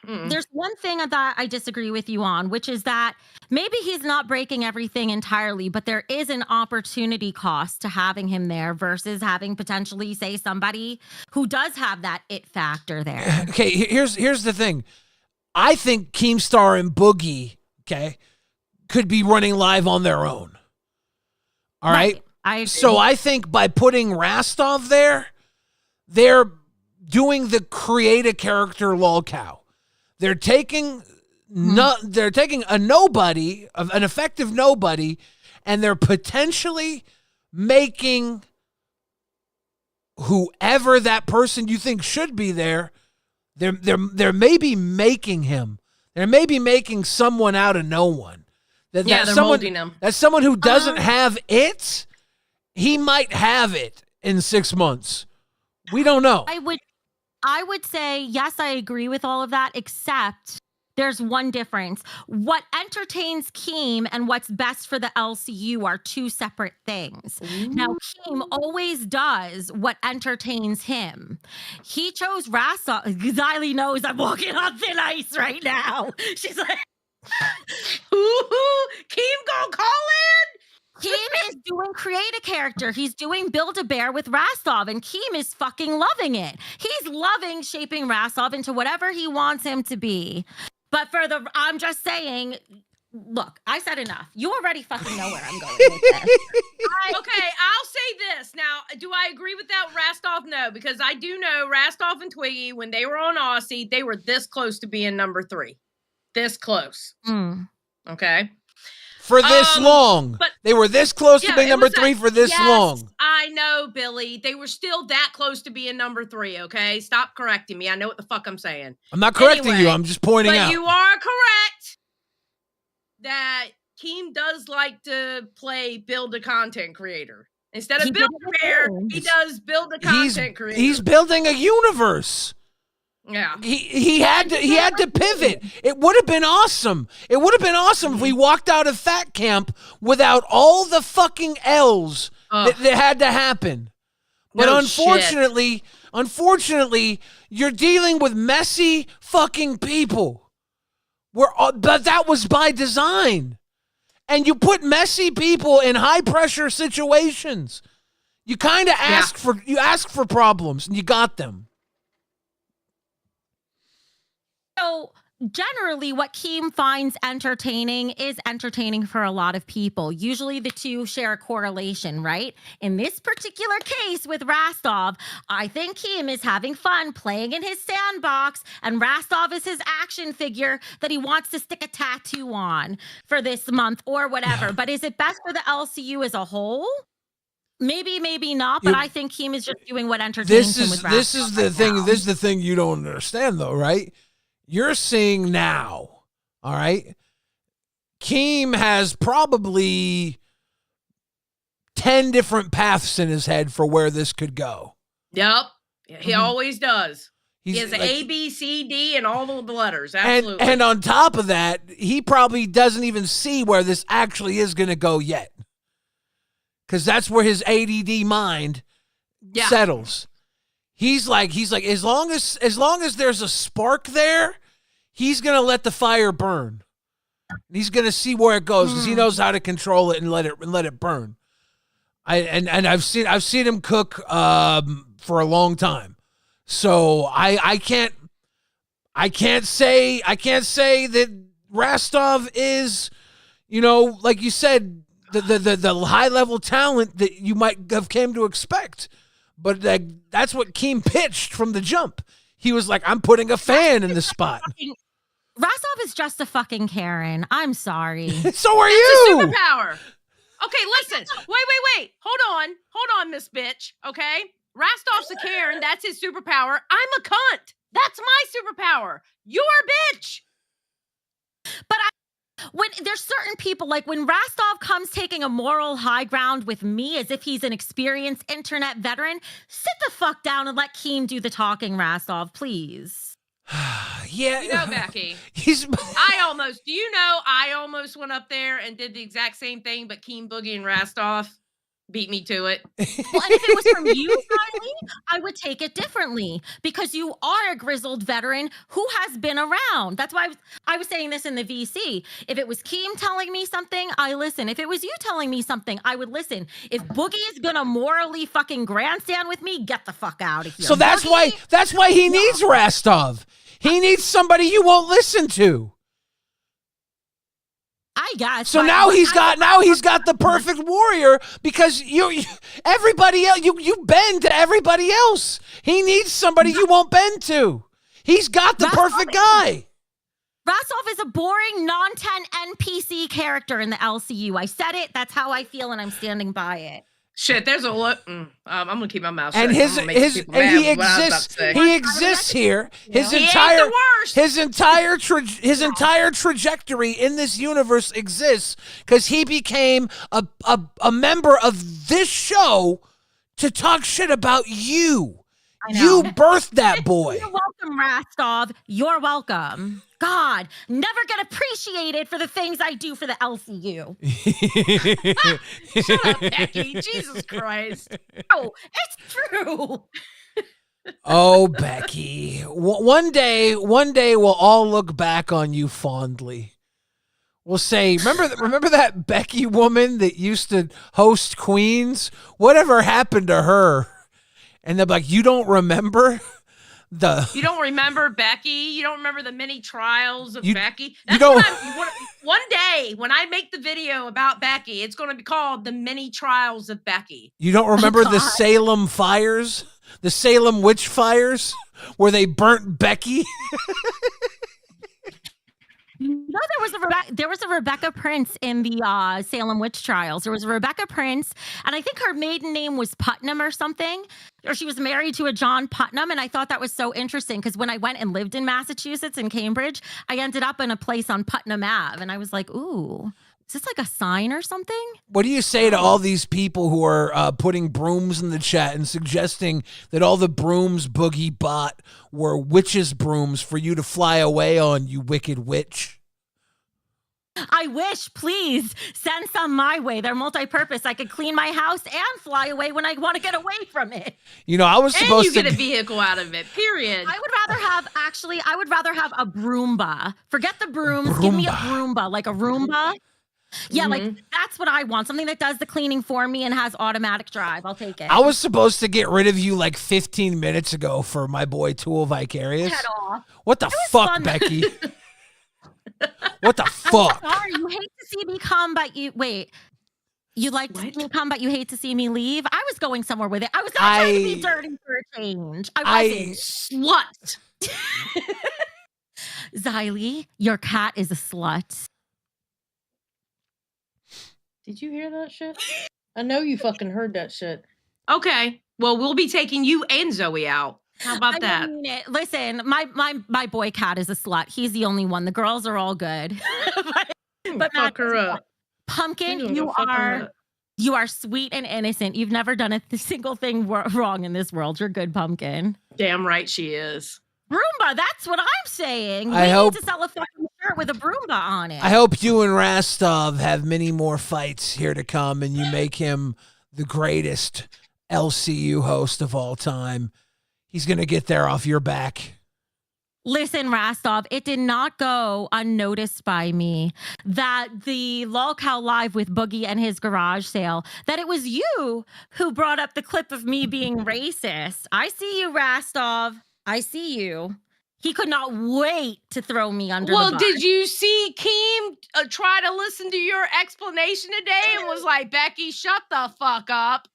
There's one thing that I disagree with you on, which is that maybe he's not breaking everything entirely, but there is an opportunity cost to having him there versus having potentially, say, somebody who does have that it factor there. Okay, here's the thing. I think Keemstar and Boogie, could be running live on their own. All right? So I think by putting Rastov there, they're doing the create a character LolCow. They're taking a nobody, an effective nobody, and they're potentially making whoever that person you think should be there. They're maybe making him. They're maybe making someone out of no one. They're molding him. That's someone who doesn't have it. He might have it in 6 months. We don't know. I would say, yes, I agree with all of that, except there's one difference. What entertains Keem and what's best for the LCU are two separate things. Ooh. Now, Keem always does what entertains him. He chose Rastov. Xylee knows I'm walking on thin ice right now. She's like, Keem gonna call in? Keem is doing create a character. He's doing Build-A-Bear with Rastov, and Keem is fucking loving it. He's loving shaping Rastov into whatever he wants him to be. But I'm just saying, look, I said enough. You already fucking know where I'm going with this. Okay, I'll say this. Now, do I agree with that Rastov? No, because I do know Rastov and Twiggy, when they were on Aussie, they were this close to being number 3. This close. Okay? For this long. But they were this close to being number 3 for this long. I know, Billy. They were still that close to being number 3, okay? Stop correcting me. I know what the fuck I'm saying. I'm not correcting you. I'm just pointing out. But you are correct that Keem does like to play build a content creator. Instead of He build did it career, with he you. does build a content career. He's building a universe. Yeah. He had to pivot. It would have been awesome. It would have been awesome if we walked out of Fat Camp without all the fucking L's that had to happen. But No unfortunately, you're dealing with messy fucking people. But that was by design. And you put messy people in high pressure situations. You kind of ask for problems, and you got them. So generally what Keem finds entertaining is entertaining for a lot of people. Usually the two share a correlation, right? In this particular case with Rastov, I think Keem is having fun playing in his sandbox, and Rastov is his action figure that he wants to stick a tattoo on for this month or whatever. But is it best for the LCU as a whole? Maybe, maybe not, but I think Keem is just doing what entertains him with Rastov. This is the thing. This is the thing you don't understand, though, right? You're seeing now, all right? Keem has probably 10 different paths in his head for where this could go. Yep. He always does. He has A, B, C, D, and all the letters. Absolutely. And on top of that, he probably doesn't even see where this actually is going to go yet. Because that's where his ADD mind settles. He's like, as long as there's a spark there, he's gonna let the fire burn. And he's gonna see where it goes because he knows how to control it and let it burn. I've seen him cook for a long time, so I can't say that Rastov is, like you said, the high level talent that you might have came to expect. But that's what Keem pitched from the jump. He was like, I'm putting a fan in the spot. Rastov is just a fucking Karen. I'm sorry. So are you. you. It's a superpower. Okay, listen. Wait. Hold on, Miss Bitch. Okay? Rastov's a Karen. That's his superpower. I'm a cunt. That's my superpower. You're a bitch. But when there's certain people, like when Rastov comes taking a moral high ground with me as if he's an experienced internet veteran, sit the fuck down and let Keem do the talking, Rastov, please. Yeah. Becky, I almost went up there and did the exact same thing, but Keem, Boogie, and Rastov beat me to it. Well, and if it was from you, Riley, I would take it differently because you are a grizzled veteran who has been around. That's why I was saying this in the VC. If it was Keem telling me something, I listen. If it was you telling me something, I would listen. If Boogie is gonna morally fucking grandstand with me, get the fuck out of here. So that's why he needs Rastov. He needs somebody you won't listen to. I guess. So now he's got the perfect warrior because everybody else you bend to everybody else. He needs somebody you won't bend to. He's got the perfect guy. Rastov is a boring, non-10 NPC character in the LCU. I said it. That's how I feel, and I'm standing by it. There's a look. I'm gonna keep my mouth shut. And he exists here. His entire trajectory in this universe exists because he became a member of this show to talk shit about you. You birthed that boy. You're welcome, Rastov. You're welcome. God, never get appreciated for the things I do for the LCU. Shut up, Becky. Jesus Christ. Oh, it's true. Oh, Becky. One day we'll all look back on you fondly. We'll say, remember that Becky woman that used to host Queens? Whatever happened to her? And they're like, you don't remember? You don't remember Becky? You don't remember the many trials of Becky? One day, when I make the video about Becky, it's going to be called The Many Trials of Becky. You don't remember the Salem fires? The Salem witch fires? Where they burnt Becky? No, there was a Rebecca Prince in the Salem witch trials. There was a Rebecca Prince, and I think her maiden name was Putnam or something, or she was married to a John Putnam, and I thought that was so interesting because when I went and lived in Massachusetts in Cambridge, I ended up in a place on Putnam Ave, and I was like, ooh. Is this like a sign or something? What do you say to all these people who are putting brooms in the chat and suggesting that all the brooms Boogie bought were witches' brooms for you to fly away on, you wicked witch? I wish, please send some my way. They're multi-purpose. I could clean my house and fly away when I want to get away from it. You know, I was And supposed you to get a vehicle out of it, period. I would rather have a Broomba. Forget the brooms. Give me a Broomba, like a Roomba. Yeah, like that's what I want. Something that does the cleaning for me and has automatic drive. I'll take it. I was supposed to get rid of you like 15 minutes ago for my boy Tool Vicarious. Head off. What the fuck, fun. Becky? What the fuck? I'm sorry, you hate to see me come, but you like to see me come, but you hate to see me leave. I was going somewhere with it. I was not trying to be dirty for a change. I wasn't. Slut. Xylee, your cat is a slut. Did you hear that shit? I know you fucking heard that shit. Okay. Well, we'll be taking you and Zoe out. How about that? Listen, my boy cat is a slut. He's the only one. The girls are all good. but fuck her up. Pumpkin, you are sweet and innocent. You've never done a single thing wrong in this world. You're good, Pumpkin. Damn right she is. Broomba, that's what I'm saying. We hope- need to sell a fucking shirt with a Broomba on it. I hope you and Rastov have many more fights here to come and you make him the greatest LCU host of all time. He's going to get there off your back. Listen, Rastov, it did not go unnoticed by me that the LolCow Live with Boogie and his garage sale, that it was you who brought up the clip of me being racist. I see you, Rastov. I see you. He could not wait to throw me under the bus. Well, did you see Keem try to listen to your explanation today and was like, Becky, shut the fuck up?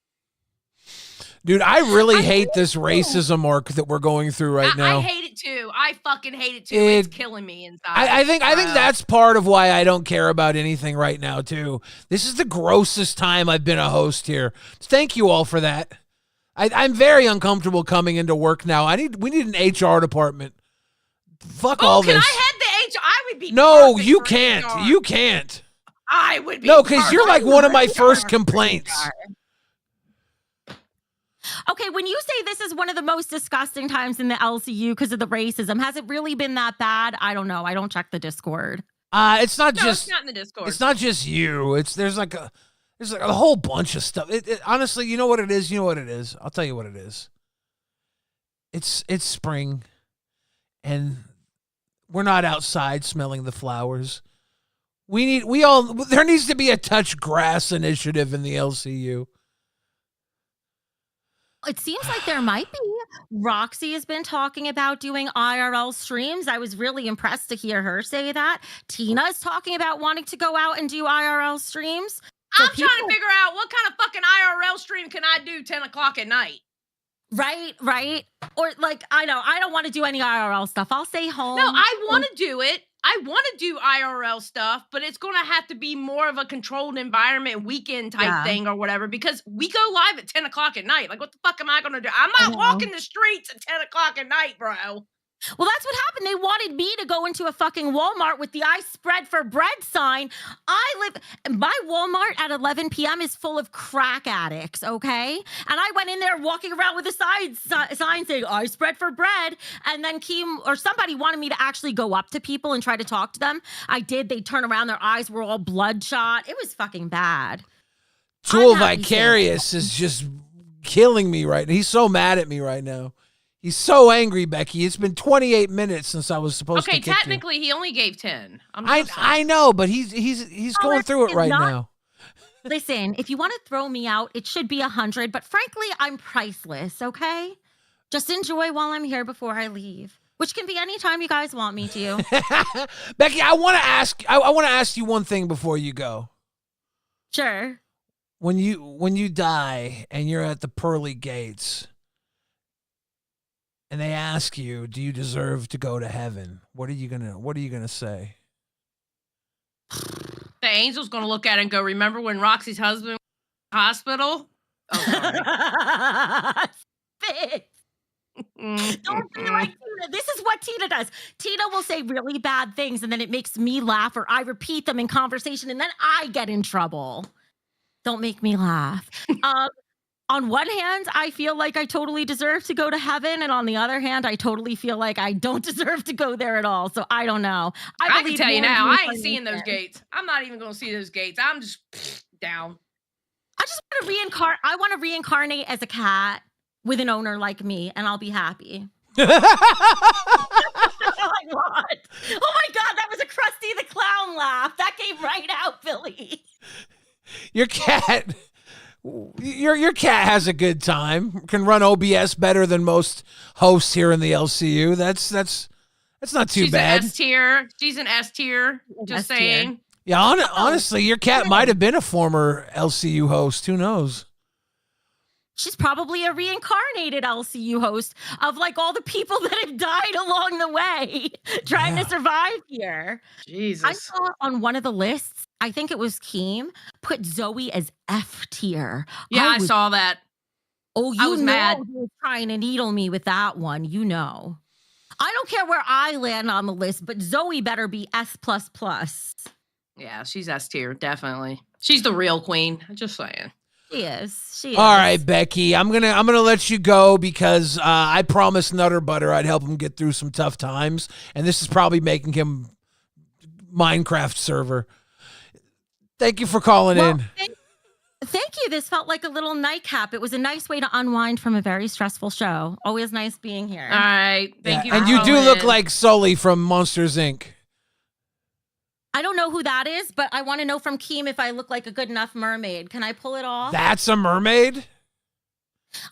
Dude, I really hate this racism arc that we're going through right now. I hate it too. I fucking hate it too. It's killing me inside. I think that's part of why I don't care about anything right now too. This is the grossest time I've been a host here. Thank you all for that. I'm very uncomfortable coming into work now. We need an HR department. Fuck all this. Can I head the HR? I would be. No, perfect you for can't. HR. You can't. I would be. No, because you're like perfect one of for my HR. first complaints. Okay, when you say this is one of the most disgusting times in the LCU because of the racism, has it really been that bad? I don't know. I don't check the Discord. It's not it's not in the Discord. It's not just you. There's like a whole bunch of stuff. Honestly, you know what it is? You know what it is? I'll tell you what it is. It's spring, and we're not outside smelling the flowers. There needs to be a touch grass initiative in the LCU. It seems like there might be. Roxy has been talking about doing IRL streams. I was really impressed to hear her say that. Tina is talking about wanting to go out and do IRL streams. I'm trying to figure out what kind of fucking IRL stream can I do 10 o'clock at night? Right. Or like, I don't want to do any IRL stuff. I'll stay home. No, I want to do it. I want to do IRL stuff, but it's going to have to be more of a controlled environment, weekend type thing or whatever, because we go live at 10 o'clock at night. Like, what the fuck am I going to do? I'm not walking the streets at 10 o'clock at night, bro. Well, that's what happened. They wanted me to go into a fucking Walmart with the I spread for bread sign. My Walmart at 11 p.m. is full of crack addicts, okay? And I went in there walking around with a sign saying, I spread for bread. And then somebody wanted me to actually go up to people and try to talk to them. I did. They turned around. Their eyes were all bloodshot. It was fucking bad. Tool Vicarious is just killing me right now. He's so mad at me right now. He's so angry, Becky. It's been 28 minutes since I was supposed to kick you. Okay, technically, he only gave 10. I know, but he's going through it right now. Listen, if you want to throw me out, it should be 100. But frankly, I'm priceless, okay? Just enjoy while I'm here before I leave, which can be any time you guys want me to. Becky, I want to ask you one thing before you go. Sure. When you die and you're at the pearly gates, and they ask you, do you deserve to go to heaven? What are you gonna say? The angel's going to look at it and go, remember when Roxy's husband was in the hospital? Oh, sorry. Spit. Don't be like Tina. This is what Tina does. Tina will say really bad things and then it makes me laugh, or I repeat them in conversation and then I get in trouble. Don't make me laugh. On one hand, I feel like I totally deserve to go to heaven. And on the other hand, I totally feel like I don't deserve to go there at all. So I don't know. I can tell you now, I ain't seeing those gates. I'm not even going to see those gates. I'm just down. I just want to reincarnate. I want to reincarnate as a cat with an owner like me, and I'll be happy. That's all I want. Oh my God, that was a Krusty the Clown laugh. That came right out, Billy. Your cat has a good time. Can run OBS better than most hosts here in the LCU. That's not too bad. She's an S tier. She's an S tier. Just saying. Yeah, honestly, your cat might have been a former LCU host. Who knows? She's probably a reincarnated LCU host of like all the people that have died along the way trying to survive here. Jesus. I saw on one of the lists, I think it was Keem, put Zoe as F tier. Yeah, I saw that. Oh, I was mad. You were trying to needle me with that one. You know. I don't care where I land on the list, but Zoe better be S++. Yeah, she's S tier, definitely. She's the real queen. Just saying. She is. All right, Becky. I'm gonna let you go because I promised Nutter Butter I'd help him get through some tough times, and this is probably making him Minecraft server. Thank you for calling in. Thank you. This felt like a little nightcap. It was a nice way to unwind from a very stressful show. Always nice being here. All right. Thank you. And you do look like Sully from Monsters, Inc. I don't know who that is, but I want to know from Keem if I look like a good enough mermaid. Can I pull it off? That's a mermaid?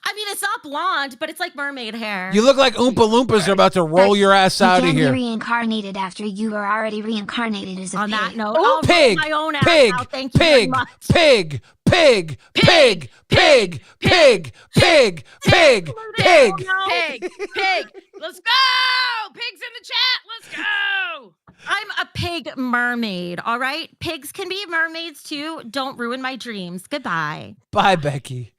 I mean, it's not blonde, but it's like mermaid hair. You look like Oompa Loompas are about to roll your ass out of You here. can be reincarnated after you were already reincarnated as a On pig. that note, Oh, I'll pig, roll my own ass pig, out. Thank you very pig, much. pig, pig, pig, pig, pig, pig, pig, pig. Pig. Let's go. Pigs in the chat. Let's go. I'm a pig mermaid, all right? Pigs can be mermaids too. Don't ruin my dreams. Goodbye. Bye, Becky.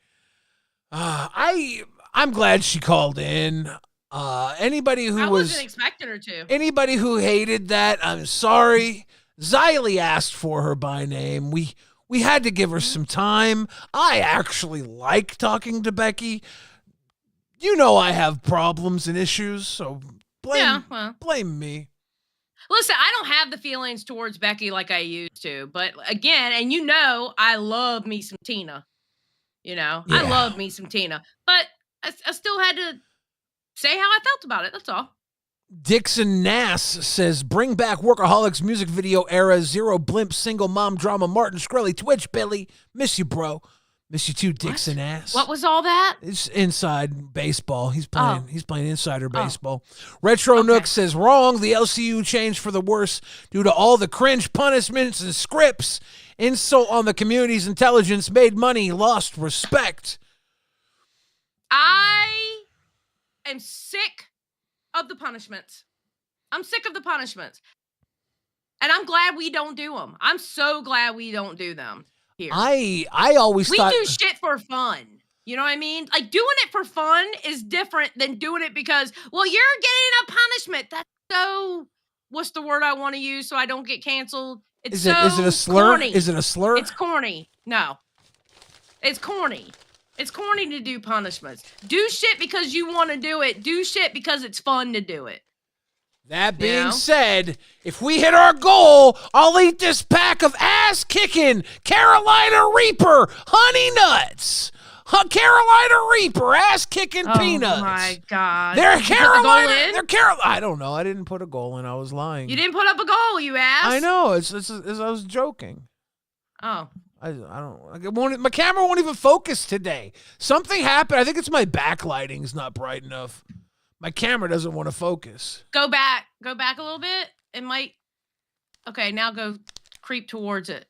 I'm glad she called in. Anybody who I wasn't expecting her to. Anybody who hated that, I'm sorry. Xylee asked for her by name. We had to give her some time. I actually like talking to Becky. You know I have problems and issues, so blame me. Listen, I don't have the feelings towards Becky like I used to, but again, and you know, I love me some Tina. You know, Yeah. I love me some Tina, but I still had to say how I felt about it. That's all. Dixon Nass says, bring back Workaholics music video era, Zero Blimp, single mom drama, Martin Shkreli, Twitch, Billy. Miss you, bro. Miss you too, Dixon Ass. What was all that? It's inside baseball. He's playing insider baseball. Retro Nook says, wrong. The LCU changed for the worse due to all the cringe punishments and scripts. Insult on the community's intelligence, made money, lost respect. I am sick of the punishments. I'm sick of the punishments. And I'm glad we don't do them. I'm so glad we don't do them here. I always thought we do shit for fun. You know what I mean? Like, doing it for fun is different than doing it because, well, you're getting a punishment. That's so, what's the word I want to use so I don't get canceled? It's is it a slur? Corny. Is it a slur? It's corny. No. It's corny. It's corny to do punishments. Do shit because you want to do it. Do shit because it's fun to do it. That being said, if we hit our goal, I'll eat this pack of ass-kicking Carolina Reaper honey nuts. Carolina Reaper ass-kicking peanuts. Oh my God. They're Carolina. They're I don't know. I didn't put a goal in. I was lying. You didn't put up a goal, you ass. I know. I was joking. Oh. I don't. My camera won't even focus today. Something happened. I think it's my backlighting's not bright enough. My camera doesn't want to focus. Go back a little bit. It might. Okay, now go creep towards it.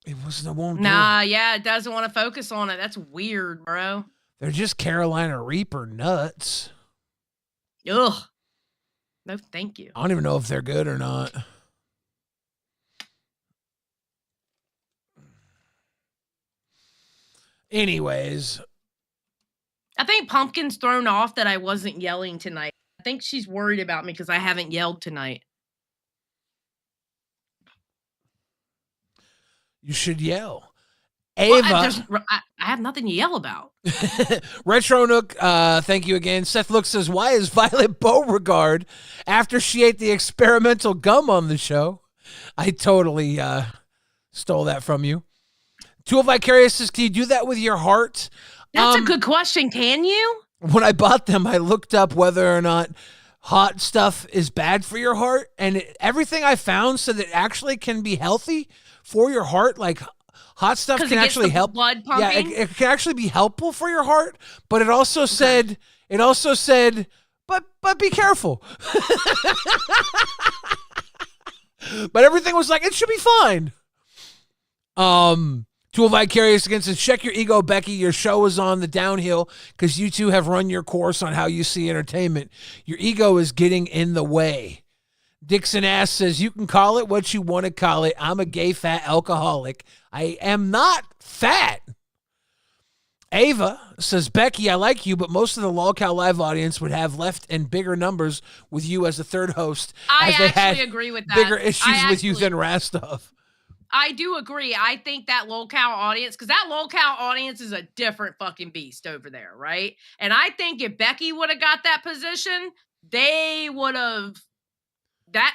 It won't. Nah, yeah, it doesn't want to focus on it. That's weird, bro. They're just Carolina Reaper nuts. Ugh. No, thank you. I don't even know if they're good or not. Anyways. I think Pumpkin's thrown off that I wasn't yelling tonight. I think she's worried about me because I haven't yelled tonight. You should yell. Well, Ava. I have nothing to yell about. Retro Nook, thank you again. Seth Look says, why is Violet Beauregard after she ate the experimental gum on the show? I totally stole that from you. Tool Vicarious says, can you do that with your heart? That's a good question. Can you? When I bought them, I looked up whether or not hot stuff is bad for your heart. And everything I found said that it actually can be healthy for your heart. Like, hot stuff can actually help. Blood pumping. Yeah, it can actually be helpful for your heart. But it also said, but be careful. But everything was like, it should be fine. Tool Vicarious against says, check your ego, Becky. Your show is on the downhill because you two have run your course on how you see entertainment. Your ego is getting in the way. Dixon Ass says, you can call it what you want to call it. I'm a gay fat alcoholic. I am not fat. Ava says, Becky, I like you, but most of the LolCow Live audience would have left in bigger numbers with you as the third host. I as they actually had agree with that. bigger issues with you than Rastov. I do agree. I think that LolCow audience, because that LolCow audience is a different fucking beast over there, right? And I think if Becky would have got that position, that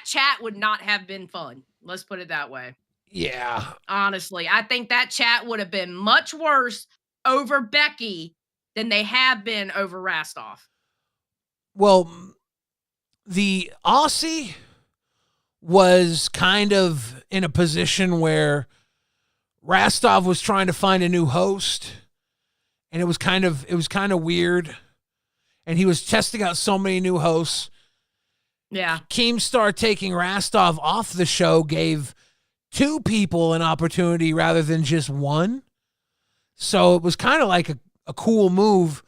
chat would not have been fun. Let's put it that way. Yeah. Honestly, I think that chat would have been much worse over Becky than they have been over Rastov. Well, the Aussie was kind of in a position where Rastov was trying to find a new host, and it was kind of weird, and he was testing out so many new hosts. Yeah. Keemstar taking Rastov off the show gave 2 people an opportunity rather than just one. So it was kind of like a cool move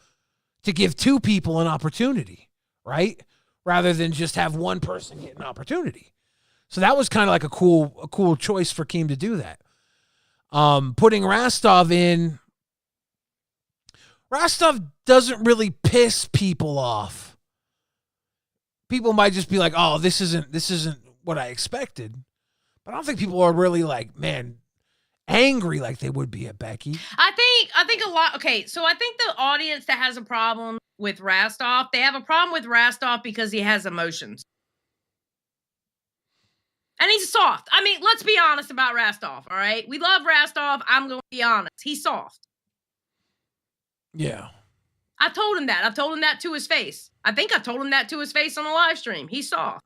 to give 2 people an opportunity, right? Rather than just have one person get an opportunity. So that was kind of like a cool choice for Keem to do that. Putting Rastov in, Rastov doesn't really piss people off. People might just be like, "Oh, this isn't what I expected," but I don't think people are really like, man, angry like they would be at Becky. I think a lot. Okay, so I think the audience that has a problem with Rastov, they have a problem with Rastov because he has emotions. And he's soft. I mean, let's be honest about Rastov, all right? We love Rastov. I'm going to be honest. He's soft. Yeah. I told him that. I told him that to his face. I think I told him that to his face on a live stream. He's soft.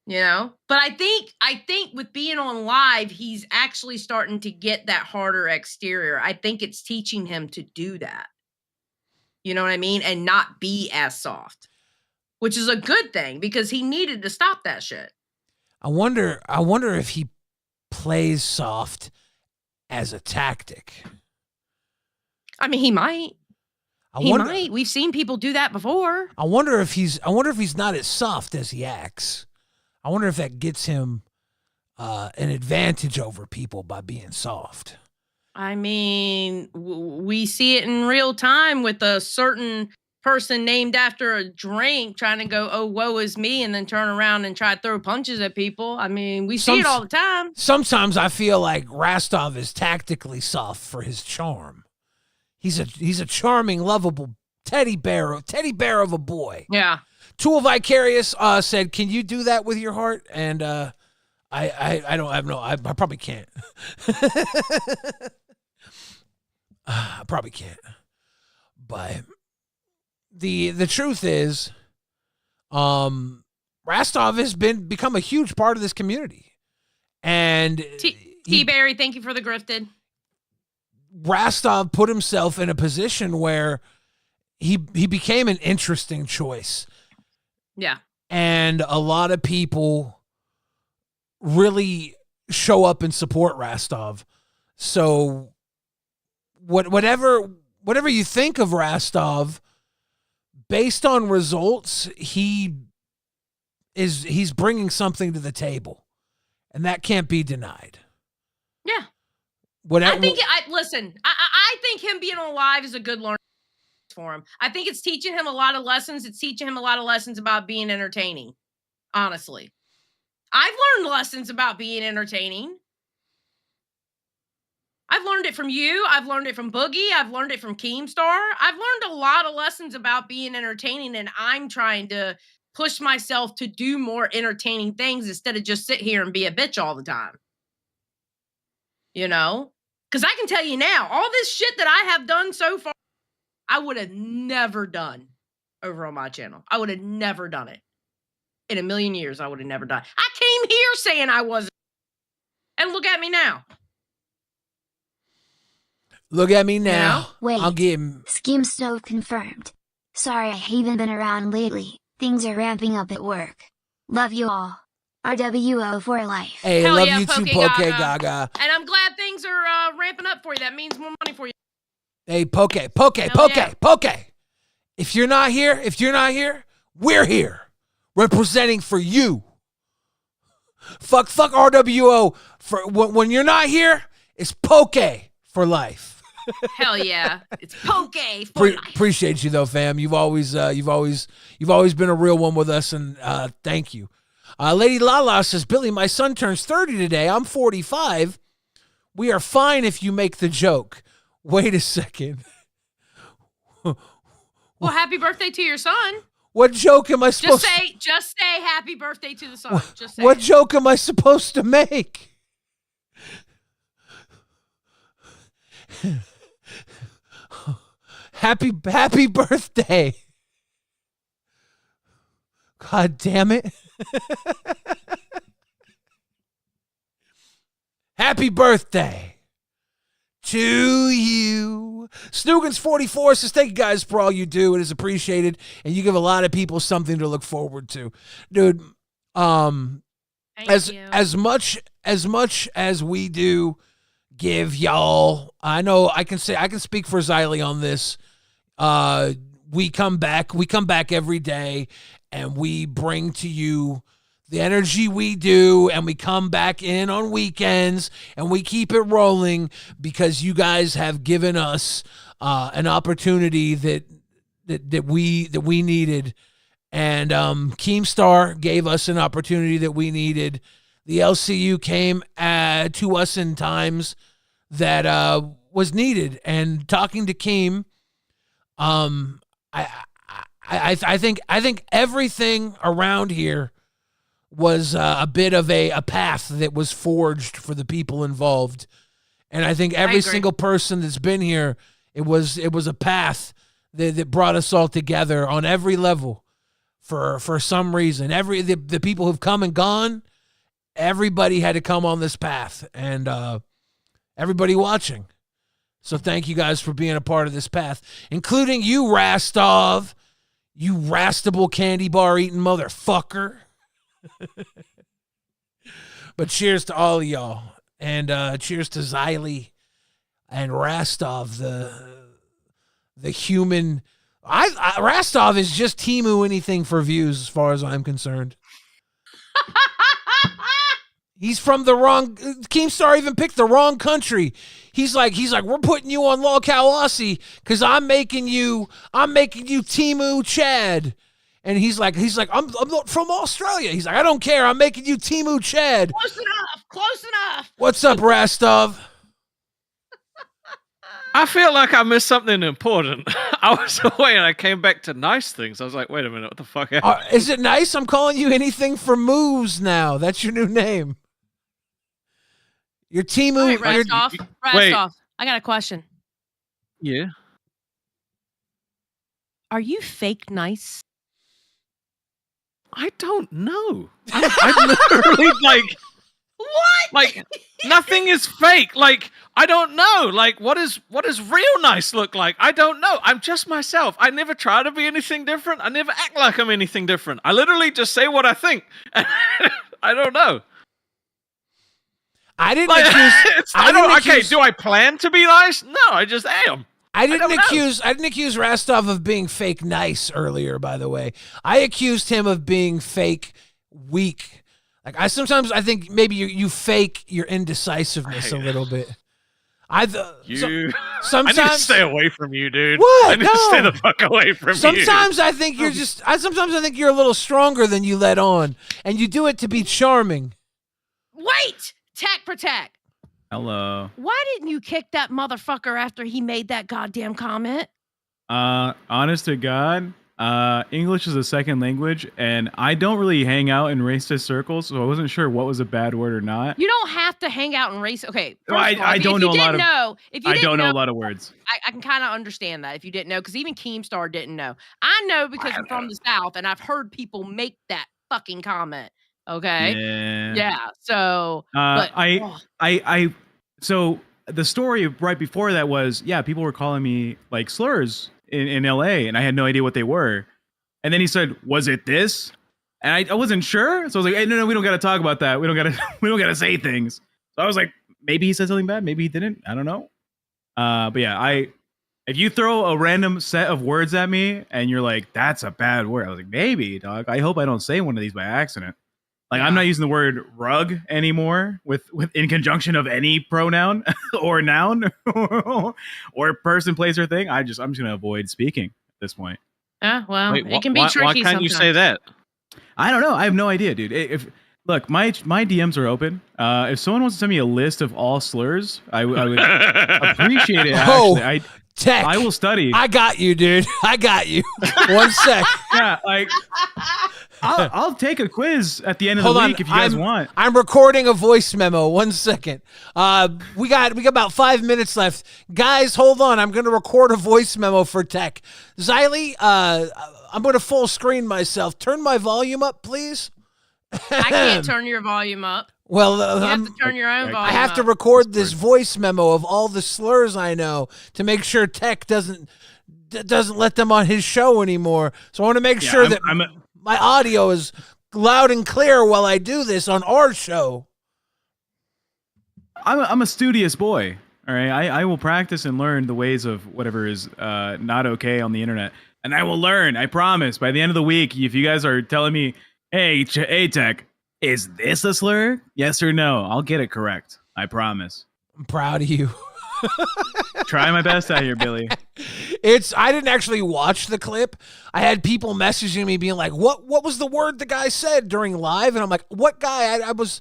You know? But I think with being on live, he's actually starting to get that harder exterior. I think it's teaching him to do that. You know what I mean? And not be as soft. Which is a good thing because he needed to stop that shit. I wonder if he plays soft as a tactic. I mean, he might. He might. We've seen people do that before. I wonder if he's not as soft as he acts. I wonder if that gets him an advantage over people by being soft. I mean, we see it in real time with a certain person named after a drink trying to go, oh, woe is me, and then turn around and try to throw punches at people. I mean, we see it all the time. Sometimes I feel like Rastov is tactically soft for his charm. He's a charming, lovable teddy bear of a boy. Yeah. Tool Vicarious said, "Can you do that with your heart?" And I probably can't. I probably can't. But the truth is, Rastov has become a huge part of this community, and T-Berry, thank you for the grifted. Rastov put himself in a position where he became an interesting choice. Yeah. And a lot of people really show up and support Rastov. So whatever you think of Rastov, based on results, he's bringing something to the table, and that can't be denied. Yeah. Listen, I think him being on live is a good learning. for him. I think it's teaching him a lot of lessons. It's teaching him a lot of lessons about being entertaining. Honestly, I've learned lessons about being entertaining. I've learned it from you. I've learned it from Boogie. I've learned it from Keemstar. I've learned a lot of lessons about being entertaining, and I'm trying to push myself to do more entertaining things instead of just sit here and be a bitch all the time. You know? Because I can tell you now, all this shit that I have done so far, I would have never done over on my channel. I would have never done it. In a million years, I would have never done it. I came here saying I wasn't. And look at me now. Look at me now. Wait. I'll give him. Scheme stove confirmed. Sorry I haven't been around lately. Things are ramping up at work. Love you all. RWO for life. Hey, Hell love yeah, you too, Poke Poke Gaga. Gaga. And I'm glad things are ramping up for you. That means more money for you. Hey, Poke. If you're not here, we're here. Representing for you. Fuck RWO. For when you're not here, it's Poke for life. Hell yeah. It's Poke for life. Appreciate you though, fam. You've always been a real one with us, and thank you. Lady Lala says, Billy, my son turns 30 today. I'm 45. We are fine if you make the joke. Wait a second. Well, happy birthday to your son. What joke am I supposed Just say happy birthday to the son. Just say What it. joke am I supposed to make? Happy birthday. God damn it. Happy birthday to you. Snoogans44 says, thank you guys for all you do. It is appreciated. And you give a lot of people something to look forward to. Dude, as much as we do give y'all, I know I can speak for Xylee on this. We come back every day and we bring to you the energy we do, and we come back in on weekends and we keep it rolling because you guys have given us an opportunity that we needed. And Keemstar gave us an opportunity that we needed. The LCU came to us in times that was needed. And talking to Keem, I think everything around here was a bit of a path that was forged for the people involved. And I think every single person that's been here, it was a path that brought us all together on every level for some reason. The people who've come and gone, everybody had to come on this path, and everybody watching. So thank you guys for being a part of this path, including you, Rastov, you rastable candy bar eating motherfucker. But cheers to all of y'all, and cheers to Xylee and Rastov, the human. Rastov is just Temu anything for views, as far as I'm concerned. He's from the wrong. Keemstar even picked the wrong country. He's like, we're putting you on LolcowAussie because I'm making you Temu Chad. And he's like, I'm from Australia. He's like, I don't care. I'm making you Temu Chad. Close enough. What's up, Rastov? I feel like I missed something important. I was away and I came back to nice things. I was like, wait a minute, what the fuck happened? Is it nice? I'm calling you anything for moves now. That's your new name. Your Temu. Right, Rastov, I got a question. Yeah. Are you fake nice? I don't know. I literally What? Like nothing is fake. Like I don't know. Like what does real nice look like? I don't know. I'm just myself. I never try to be anything different. I never act like I'm anything different. I literally just say what I think. I don't know. I didn't accuse. Do I plan to be nice? No, I just am. I didn't accuse Rastov of being fake nice earlier, by the way. I accused him of being fake weak. Like I think maybe you fake your indecisiveness a little bit. I sometimes need to stay away from you, dude. What? I need to stay the fuck away from you. Sometimes I think you're sometimes I think you're a little stronger than you let on, and you do it to be charming. Wait, Tech Protect. Hello. Why didn't you kick that motherfucker after he made that goddamn comment? Honest to God, English is a second language, and I don't really hang out in racist circles, so I wasn't sure what was a bad word or not. You don't have to hang out in race. Okay, I don't know a lot of. I don't know a lot of words. I can kind of understand that if you didn't know, because even Keemstar didn't know. I know because I'm from the South, and I've heard people make that fucking comment. Okay. Yeah. So, so the story right before that was, people were calling me like slurs in LA, and I had no idea what they were. And then he said, "Was it this?" And I wasn't sure, so I was like, "Hey, no, we don't got to talk about that. We don't got to say things." So I was like, maybe he said something bad, maybe he didn't. I don't know. But yeah, if you throw a random set of words at me and you're like, "That's a bad word," I was like, maybe, dog. I hope I don't say one of these by accident. Like, I'm not using the word rug anymore with in conjunction of any pronoun or noun or person, place, or thing. I'm just gonna avoid speaking at this point. Well, it can be tricky. Why can't you say that? I don't know. I have no idea, dude. Look, my DMs are open. If someone wants to send me a list of all slurs, I would appreciate it. Actually, Tech. I will study. I got you, dude. I got you. 1 sec. Yeah, like I'll take a quiz at the end of the week if you guys want. I'm recording a voice memo. 1 second. We got about 5 minutes left. Guys, hold on. I'm gonna record a voice memo for Tech. Xylee, I'm gonna full screen myself. Turn my volume up, please. I can't turn your volume up. Well, you have to turn your own volume. I have to record this voice memo of all the slurs I know to make sure Tech doesn't let them on his show anymore. So I want to make sure that my audio is loud and clear while I do this on our show. I'm a studious boy. All right, I will practice and learn the ways of whatever is not okay on the internet, and I will learn. I promise. By the end of the week, if you guys are telling me, "Hey, Tech, is this a slur? Yes or no?" I'll get it correct. I promise. I'm proud of you. Try my best out here, Billy. I didn't actually watch the clip. I had people messaging me being like, "What was the word the guy said during live?" And I'm like, "What guy?" I was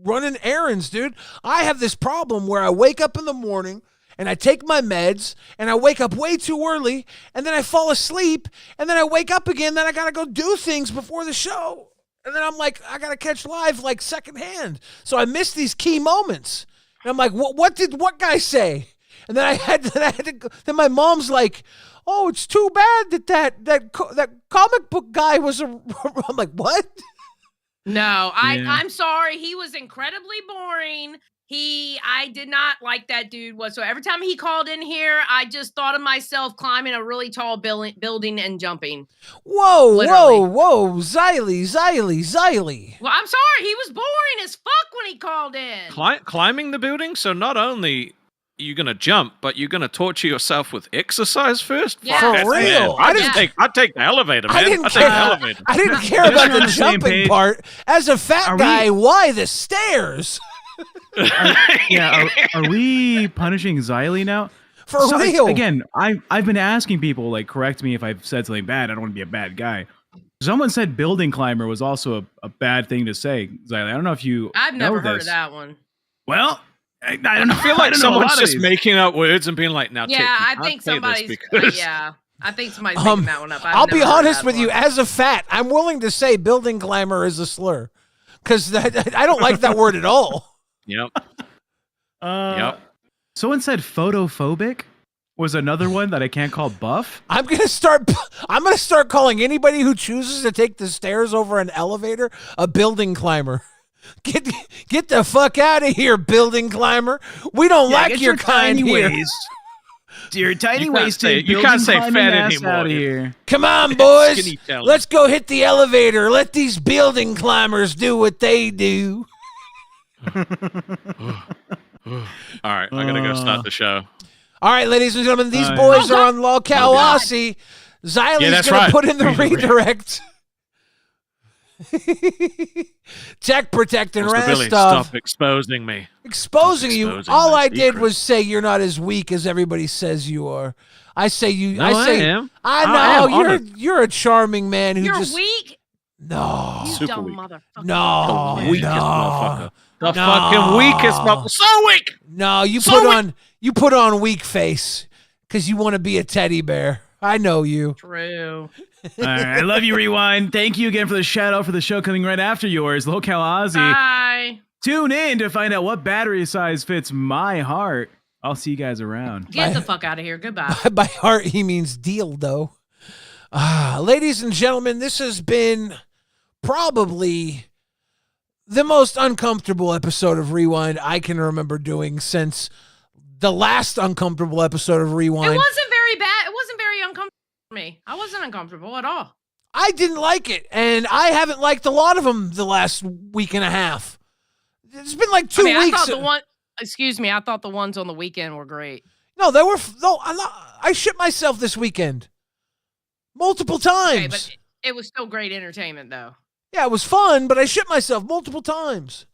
running errands, dude. I have this problem where I wake up in the morning and I take my meds and I wake up way too early and then I fall asleep and then I wake up again. Then I got to go do things before the show. And then I'm like, I got to catch live like secondhand. So I miss these key moments. And I'm like, what did what guy say? And then I had to go. Then my mom's like, "Oh, it's too bad that comic book guy was a." I'm like, what? No, I'm sorry. He was incredibly boring. I did not like that dude whatsoever. Every time he called in here, I just thought of myself climbing a really tall building and jumping. Whoa, Xylee. Well, I'm sorry. He was boring as fuck when he called in. Climbing the building? So not only are you going to jump, but you're going to torture yourself with exercise first? Yeah. For real. I'd take the elevator, man. I'd take the elevator. I didn't care about the jumping part. As a fat guy, why the stairs? Are we punishing Xylee now? For real? Again, I've been asking people, like, correct me if I've said something bad. I don't want to be a bad guy. Someone said building climber was also a bad thing to say, Xylee. I don't know if you I've never know heard of that one. Well, I don't know. I feel like someone's just making up words and being like, "Now, I think somebody's making that one up. I'll be honest with you. As a fat, I'm willing to say building climber is a slur because I don't like that word at all. Yep. Someone said photophobic was another one that I can't call buff. I'm gonna start calling anybody who chooses to take the stairs over an elevator a building climber. Get the fuck out of here, building climber. We don't like your kind here. Your tiny waisted. You can't say fat anymore. Out here. Come on, boys. Let's go hit the elevator. Let these building climbers do what they do. All right, I gotta go start the show. All right, ladies and gentlemen, these boys are on LolcowRewind. Xylee's gonna put in the redirect. Tech protecting Mr. Billy, Rastov. stop exposing me. Exposing you. exposing All my I did secrets. was say you're not as weak as everybody says you are. I say you. No, I say. am. I I know am you're. honored. You're a charming man who You're just. weak. No. You Super dumb weak. motherfucker. No. The weakest no. motherfucker. The No. fucking weakest motherfucker. So weak. No, you So put weak. on. You put on weak face because you want to be a teddy bear. I know you. True. All right, I love you, Rewind. Thank you again for the shout out for the show coming right after yours. Local Ozzy. Bye. Tune in to find out what battery size fits my heart. I'll see you guys around. Get the fuck out of here. Goodbye. By heart, he means dildo. Ladies and gentlemen, this has been probably the most uncomfortable episode of Rewind I can remember doing since the last uncomfortable episode of Rewind. It wasn't very bad. It wasn't very uncomfortable for me. I wasn't uncomfortable at all. I didn't like it, and I haven't liked a lot of them the last week and a half. It's been like 2 weeks. I thought the one. Excuse me. I thought the ones on the weekend were great. No, they were. No, I shit myself this weekend multiple times. Okay, but it was still great entertainment, though. Yeah, it was fun, but I shit myself multiple times.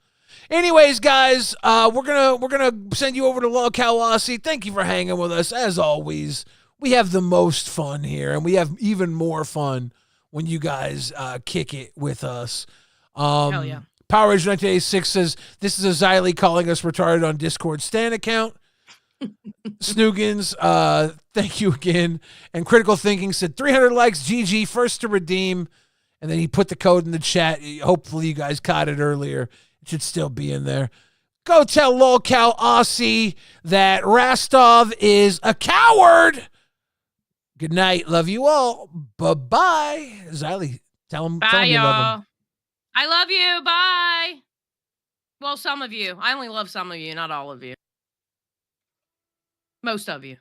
Anyways, guys, we're gonna send you over to LolcowRewind. Thank you for hanging with us as always. We have the most fun here, and we have even more fun when you guys kick it with us. Hell yeah. Power Rangers 1986 says this is a Xylee calling us retarded on Discord Stan account. Snoogans, thank you again. And Critical Thinking said 300 likes, GG, first to redeem. And then he put the code in the chat. Hopefully you guys caught it earlier. It should still be in there. Go tell LolcowRewind that Rastov is a coward. Good night. Love you all. Bye-bye. Xylee, tell him Bye, you love him. y'all. I love you. Bye. Well, some of you. I only love some of you, not all of you. Most of you.